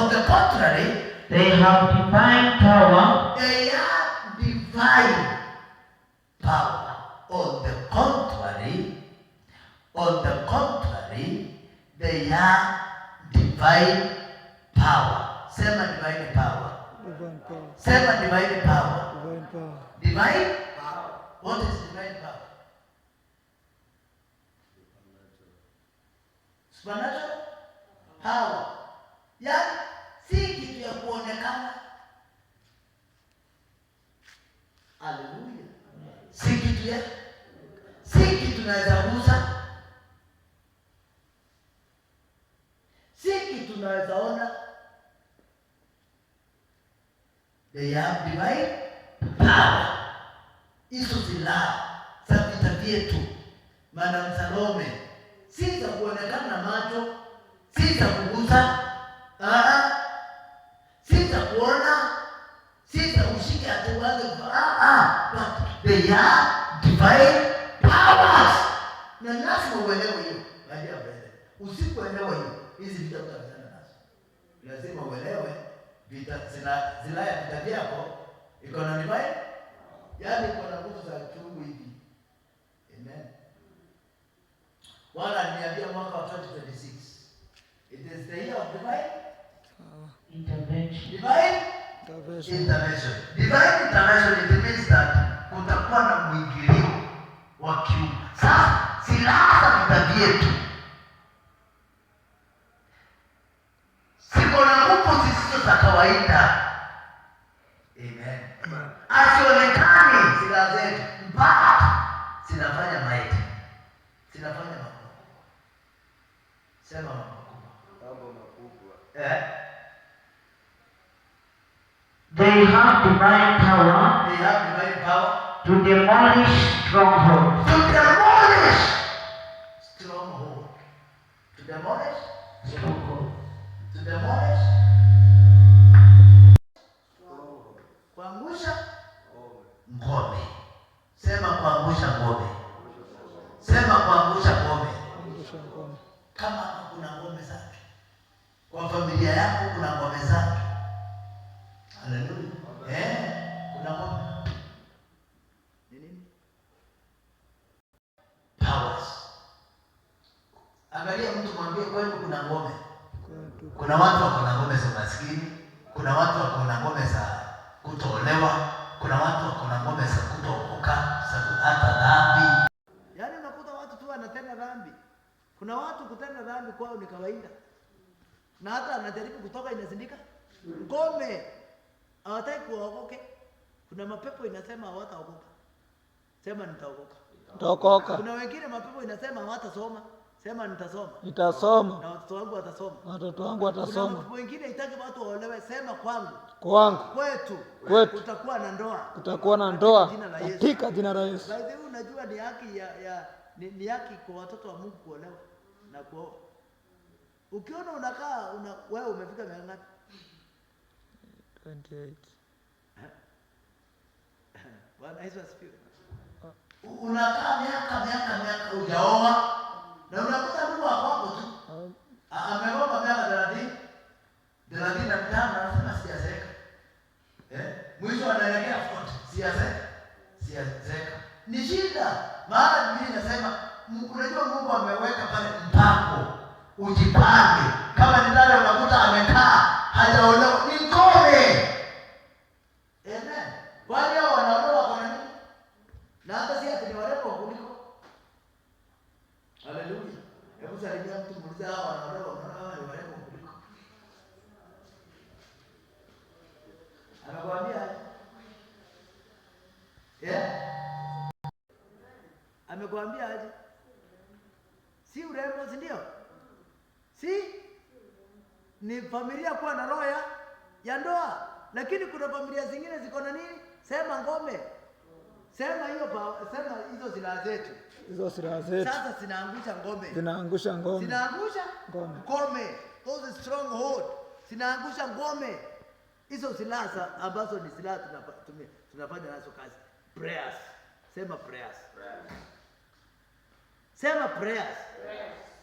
the contrary, they have divine power. They have divine power. On the contrary, they have divine power. Sema divine power. Divine power. Sema divine power. Divine power. Divine power. What is divine power? Supernatural power. Yaani si kitu ya kuonekana. Haleluya. Si kitu naweza gusa. Si kitu naweza ona. They have divine power. Hizo silaha za vita vyetu, Madam Salome, si za kuonekana na macho, si za kugusa, si za kuona, si za kushika atuwaze, but they have divine powers. Na lazima uelewe hiyo. Baada mbele. Usipoelewa hiyo, hizi vita utapigana nazo. Lazima uelewe vita silaha ya vita vyako iko na divine, yaani iko na nguvu za kiungu hivi. Amen. Bwana aliniambia mwaka wa 2026. It is the year of divine intervention. Divine intervention. Divine intervention, it means that kutakuwa na mwingilio wa kiungu. Sasa silaha za vita vyetu siko na nguvu zisizo za kawaida. Amen. Asionekani silaha zetu, mpaka zinafanya maiti, zinafanya makubwa. Sema makubwa. They have divine power. They have divine power to demolish strongholds. To demolish stronghold. To demolish Stronghold. To demolish. Kuangusha ngome. Sema kuangusha ngome. Sema kuangusha ngome. Kama kuna ngome zake, kwa familia yako kuna ngome zake. Haleluya. Kuna ngome. Nini? Powers. Angalia mtu mwambie kwenu kuna ngome. Kuna watu wako na ngome za maskini, kuna watu wako na ngome za kutoolewa, kuna watu wako na ngome za kutookoka, za hata dhambi. Yaani unakuta watu tu wanatenda dhambi. Kuna watu kutenda dhambi kwao ni kawaida. Na hata anajaribu kutoka inazindika. Ngome hawataki kuokoke. Kuna mapepo inasema hawataokoka. Sema nitaokoka. Nitaokoka. Kuna wengine mapepo inasema hawatasoma. Sema nitasoma. Nitasoma. Na watoto wangu watasoma. Watoto wangu watasoma. Kuna mapepo wengine itaki watu waolewe. Sema kwangu. Kwangu. Kwetu. Kutakuwa na ndoa. Kutakuwa na ndoa katika jina la Yesu. By the way, unajua ni haki ni haki kwa watoto wa Mungu kuolewa na kuoa. Ukiona unakaa wewe umefika miaka ngapi? 28. Bwana Yesu asifiwe. Unakaa miaka hujaoa na unakuta Mungu wako tu. Ameoa miaka 35 anasema sijazeeka. Mwisho anaelekea 40. siazeka. Ni shida. Maana Biblia inasema unajua Mungu ameweka pale mpango. Ujipange. Kama ni dada unakuta amekaa hajaolewa, ni ngome. Amen. Wale wanaolewa kwa nini? Na hata si ati ni warembo kuliko. Haleluya. Hebu salimia mtu muulize hao wanaolewa ni warembo kuliko. Anakuambia amekwambia aje? Si urembo, si ndio? Si ni familia kuwa na roho ya ndoa, lakini kuna familia zingine ziko na nini? Sema ngome. Sema hiyo, sema hizo silaha zetu. Hizo silaha zetu. Sasa zinaangusha ngome. Zinaangusha ngome. Zinaangusha ngome. Those stronghold. Zinaangusha ngome. Hizo silaha ambazo ni silaha tunafanya nazo kazi. Prayers. Sema prayers. Sema prayers.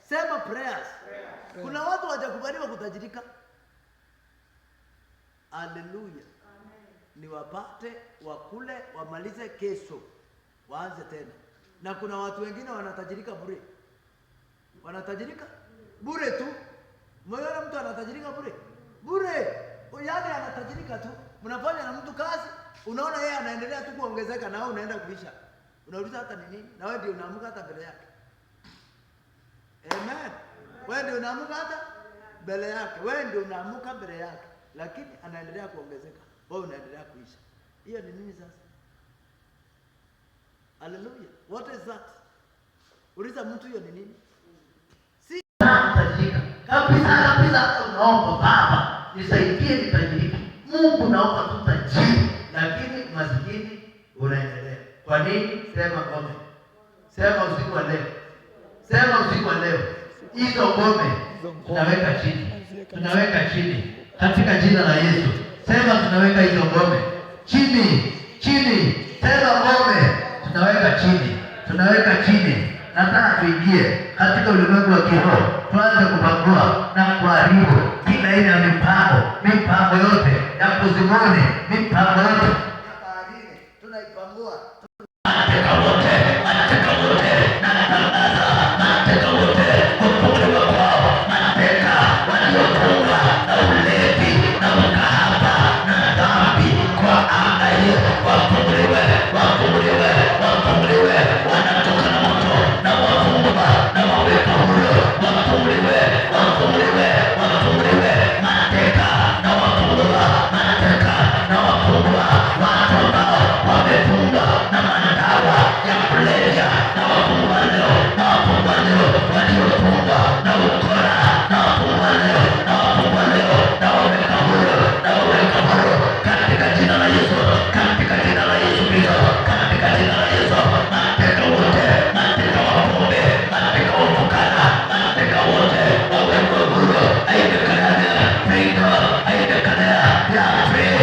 Sema prayers. Kuna watu hawajakubaliwa kutajirika. Haleluya. Ni wapate, wakule, wamalize kesho, waanze tena. Na kuna watu wengine wanatajirika bure. Wanatajirika bure tu. Mwana mtu anatajirika bure. Bure. Yaani anatajirika tu. Mnafanya na mtu kazi, unaona yeye anaendelea tu kuongezeka na wewe unaenda kuisha. Unauliza hata ni nini? Na wewe ndio unaamka hata mbele yake. Amen. Wewe ndio unaamka hata mbele yake. Wewe ndio unaamka mbele yake. Lakini anaendelea kuongezeka. Wewe unaendelea kuisha. Hiyo ni nini sasa? Hallelujah. What is that? Uliza mtu hiyo ni nini? Si tajirika. Kabisa hata unaomba Baba, nisaidie nitajirike. Mungu naomba tu tajiri, lakini maskini unaendelea. Kwa nini? Sema ngome. Sema usiku wa leo. Sema usiku wa leo. Hizo ngome tunaweka chini. Tunaweka chini katika jina la Yesu. Sema tunaweka hizo ngome chini. Sema ngome tunaweka chini. Tunaweka chini. Nataka tuingie katika ulimwengu wa kiroho. Tuanze kupangua na kuharibu kila aina ya mipango yote ya kuzimuni, mipango yote tunaipangua. Mateka wote, mateka wote, kufunguliwa kwao, mateka waliofungwa na ulevi na ukahaba na dhambi kwa anga hiyo, wafunguliwe, wanatoka na moto na wafungwa na waweka huru, wafunguliwe, mateka na wafungwa, watu ambao wamefungwa na madawa ya kulevya na wafungwa leo, waliofungwa na ukora na wafungwa leo, na waweka huru katika jina la Yesu, katika jina la Yesu Kristo, katika jina la Yesu. Mateka wote, mateka wa pombe, mateka wa ufukara, mateka wote wawekwe huru. Aidekanea freedom, aidekanea ya free.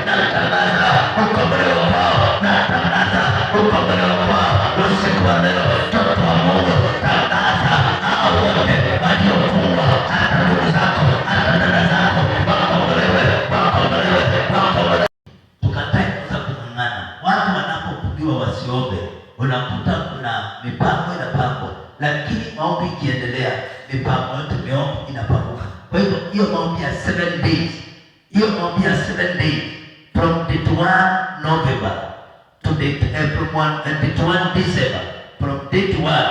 Natangaza ukombolewa kwao, natangaza ukombolewa kwao usiku wa leo. Mtoto wa Mungu, tangaza hao wote waliofungwa, hata ndugu zako, hata dada zako, wakombolewe. Tukatae kuza kung'ang'ana. Watu wanapofungiwa wasiombe, unakuta kuna mipango inapangwa, lakini maombi ikiendelea, mipango yote inapanguka. Kwa hivyo hiyo maombi ya 7 days, from the 1 November to the 21 December, from the 1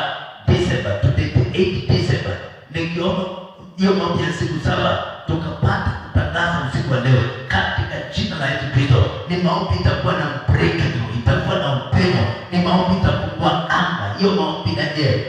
December to the 8 December, nikiomba hiyo maombi ya siku 7, tukapata kutangaza usiku wa leo katika jina la Yesu Kristo. Ni maombi itakuwa na breakthrough, itakuwa na upenyo, ni maombi itakuwa anga. Hiyo maombi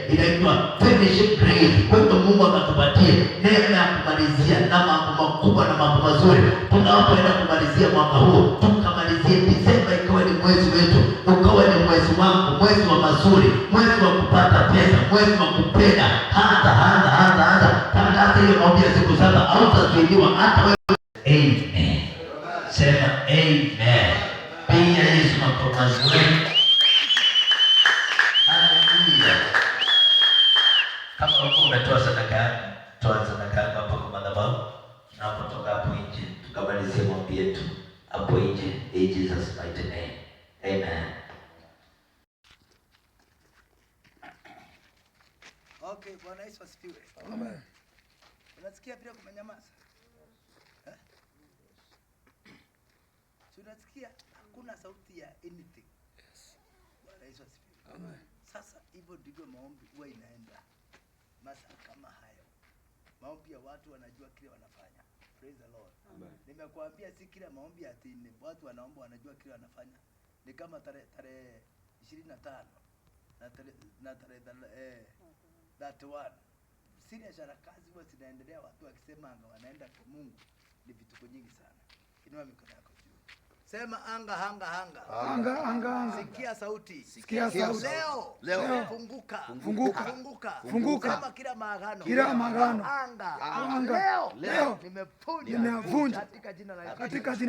inaitwa finishing grace. Kwa hivyo Mungu akatupatie neema ya kumalizia na mambo makubwa na mambo mazuri. Tunapoenda kumalizia mwaka huu, tukamalizie Disemba ikawa ni mwezi wetu, ukawa ni mwezi wako, mwezi wa mazuri, mwezi wa kupata pesa, mwezi wa kupenda. Hata tangaza hiyo maombi ya siku 7, hautazuiliwa hata wewe. Amen. Sema amen. Pia Yesu mambo mazuri. Haleluya. Kama uko umetoa sadaka yako, toa sadaka yako hapo kwa madhabahu. Tunapotoka hapo nje, tukamalizie maombi yetu hapo. nje in Jesus mighty name. Amen. Okay, Bwana Yesu asifiwe. Amen. Unasikia vile kumenyamaza? Unasikia hakuna sauti ya anything. Bwana Yesu asifiwe. Amen. Sasa hivyo ndivyo maombi huwa inaenda. Masaa kama hayo. Maombi ya watu wanajua kile wanafanya. Praise the Lord. Amen. Nimekuambia si kila maombi ati ni watu wanaomba wanajua kile wanafanya. Ni kama tarehe 25 na tarehe 31. Siri ya kazi huwa zinaendelea, watu wakisema anga wanaenda kwa Mungu. Ni vitu nyingi sana. Inua mikono yako juu. Sema anga hanga hanga. Anga anga. Sikia sauti. Sikia sauti. Leo. Funguka. Funguka. Funguka. Funguka. Sema kila maagano. Kila maagano. Anga. Leo. Nimevunja. Katika jina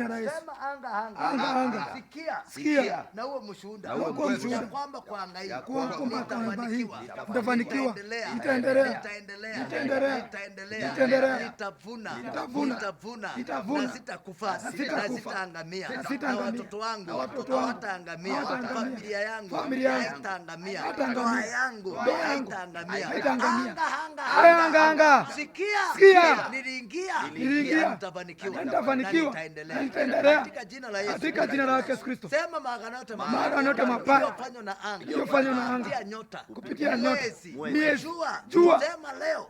la Yesu. Sema anga hanga. Anga hanga. Sikia. Na uwe mshuhuda. Kwamba kwa anga hii. Kwamba kwa anga hii. Nitafanikiwa. Nitaendelea. Nitavuna. Na sitakufa. Na sitaangamia. Na watoto wangu hawataangamia. Familia yangu haitaangamia. Ndoa yangu haitaangamia. Anga. Sikia. Niliingia. Nitafanikiwa. Na nitaendelea. Katika jina la Yesu Kristo. Sema maagano yote mabaya yaliyofanywa na anga. Kupitia nyota. Miezi. Jua. Sema leo.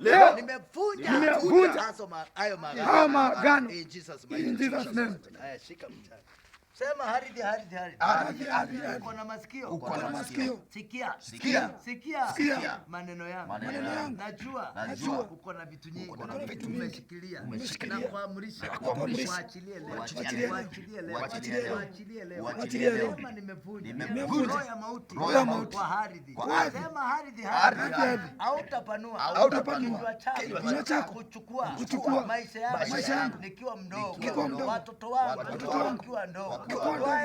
Nimevunja hayo maagano. In Jesus name. Shika mchana. Sema ardhi. Uko na masikio. Sikia maneno yangu. Najua uko na vitu nyingi umeshikilia. Na kuamrisha waachilie leo. Sema nimevunja roho ya mauti kwa ardhi. Sema ardhi. Hautapanua kinywa chako kuchukua maisha yangu nikiwa mdogo. Watoto wangu wakiwa ndogo. Ndoa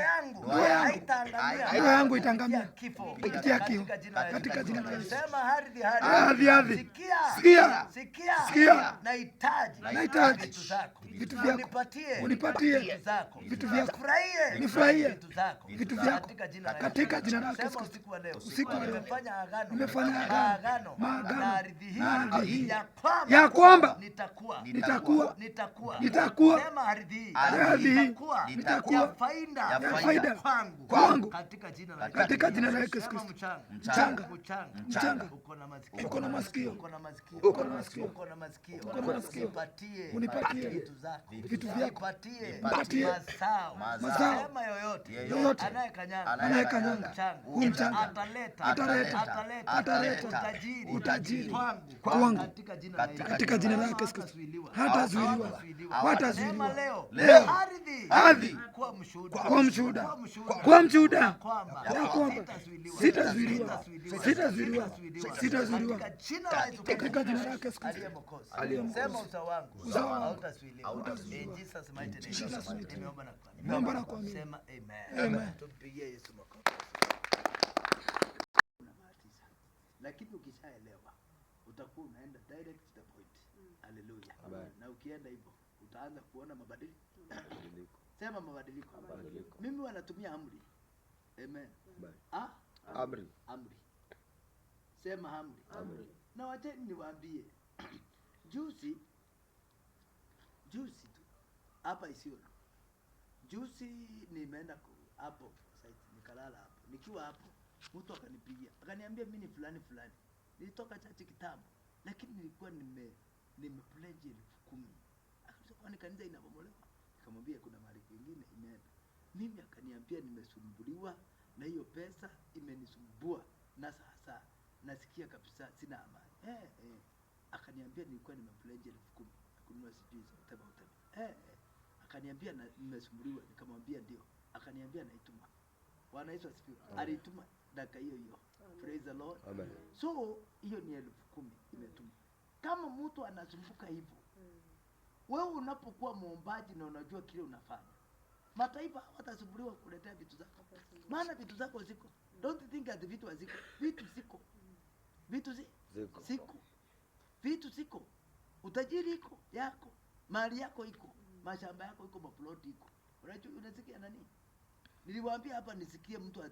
yangu itaangamia kupitia kifo. Katika jina la Yesu. Sema ardhi. Sikia. Nahitaji vitu vyako. Unipatie vitu vyako. Nifurahie vitu vyako. Katika jina la Yesu. Usiku wa leo nimefanya agano na ardhi hii ya kwamba nitakuwa. Sema ardhi itakuwa faida kwangu katika jina la Yesu Kristo. Mchanga uko na masikio. Unipatie vitu vyako. Nipatie mazao. Sema yoyote anayekanyaga mchanga ataleta utajiri kwangu katika jina la Yesu Kristo. Hatazuiliwa. Leo ardhi kwa mshuhuda kwamba sitazuiliwa katika jina la Yesu Kristo. Sema uzao wangu hautazuiliwa. In Jesus mighty name. Nimeomba na kuamini. Sema amen. Tupigie Yesu makofi. Lakini ukishaelewa utakuwa unaenda direct to the point. Hallelujah. Na ukienda hivyo utaanza kuona mabadiliko. Sema mabadiliko. Mimi wanatumia amri. Amen. Amri. Sema amri. Na wacheni niwaambie. Juzi tu hapa Isiolo. Juzi nimeenda hapo site, nikalala hapo. Nikiwa hapo mtu akanipigia. Akaniambia mimi ni fulani. Nilitoka chachi kitambo, lakini nilikuwa nimepledge 10,000. Akasema kwani kanisa inabomolewa? Nikamwambia kuna mahali kwingine imeenda. Mimi akaniambia nimesumbuliwa na hiyo pesa imenisumbua na sasa nasikia kabisa sina amani. Akaniambia nilikuwa nimepledge 10,000 kununua sijui utaba. Akaniambia nimesumbuliwa, nikamwambia ndio. Akaniambia naituma. Bwana Yesu asifiwe. Alituma dakika hiyo. Praise the Lord. Amen. So hiyo ni 10,000 imetuma. Kama mtu anasumbuka hivyo, wewe unapokuwa muombaji na unajua kile unafanya, mataifa hawatasumbuliwa kuletea vitu zako. Maana vitu zako ziko. Don't think that vitu haziko. Vitu ziko. Vitu ziko. Utajiri iko yako. Mali yako iko. Mashamba yako iko, maploti iko. Unajua unasikia nani? Niliwaambia hapa nisikie mtu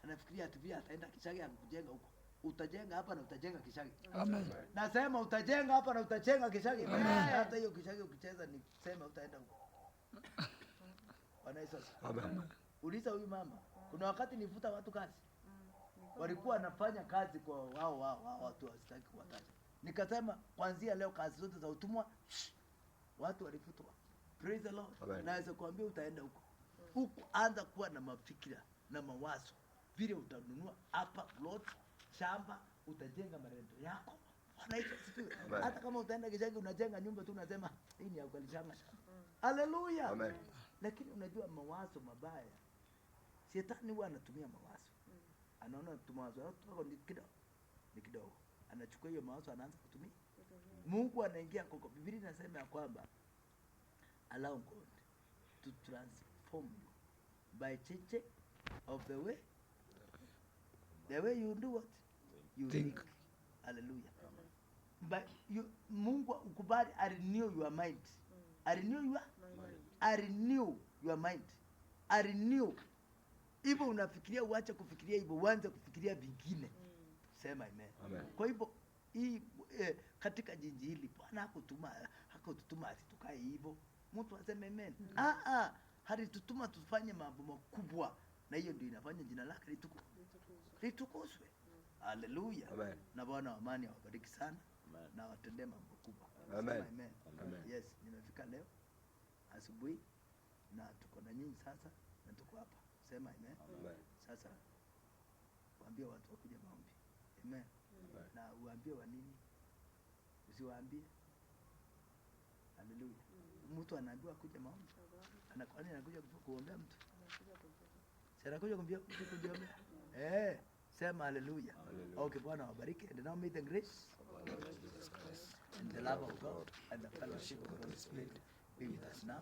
anafikiria ati vile ataenda Kishage akujenga huko. Utajenga hapa na utajenga Kishage. Amen. Nasema utajenga hapa na utajenga Kishage. Hata hiyo Kishage ukicheza ni sema utaenda huko. Bwana Yesu. Amen. Uliza huyu mama. Kuna wakati nivuta watu kazi. Walikuwa wanafanya kazi kwa wao watu wasitaki kuwataja. Nikasema kuanzia leo kazi zote za utumwa watu walifutwa. Praise the Lord. Naweza kuambia utaenda huko. Huko anza kuwa na mafikira na mawazo. Vile utanunua hapa plot, shamba, utajenga marendo yako. Bwana Yesu asifiwe. Hata kama utaenda Kishage unajenga nyumba tu unasema hii ni ya kukalishanga shamba. Haleluya. Amen. Lakini unajua mawazo mabaya. Shetani huwa anatumia mawazo. Anaona mawazo yako ni kidogo. Anachukua hiyo mawazo anaanza kutumia. Mungu anaingia kwa Biblia inasema ya kwamba allow God to transform you by changing of the way you do what you think. Hallelujah. But Mungu ukubali renew your mind. Renew your mind. Renew. Hivyo unafikiria uache kufikiria hivyo uanze kufikiria vingine. Sema amen. Kwa hivyo hii katika jiji hili Bwana hakututuma ati tukae hivyo. Mtu aseme amen. Halitutuma tufanye mambo makubwa na hiyo ndio inafanya jina lake litukuzwe. Haleluya. Na Bwana wa amani awabariki sana. Na watendee mambo makubwa. Amen. Yes, nimefika leo asubuhi na tuko na nyinyi sasa na tuko hapa. Sema amen. Sasa waambie watu wakuje maombi. Amen. Na uambie wa nini? Usiwaambie. Haleluya. Mtu anaambiwa kuja maombi. Anakwani anakuja kuombea mtu. Sasa anakuja kuombea. Sema haleluya. Okay, Bwana wabariki. And now may the grace and the love of God and the fellowship of the Holy Spirit be with us now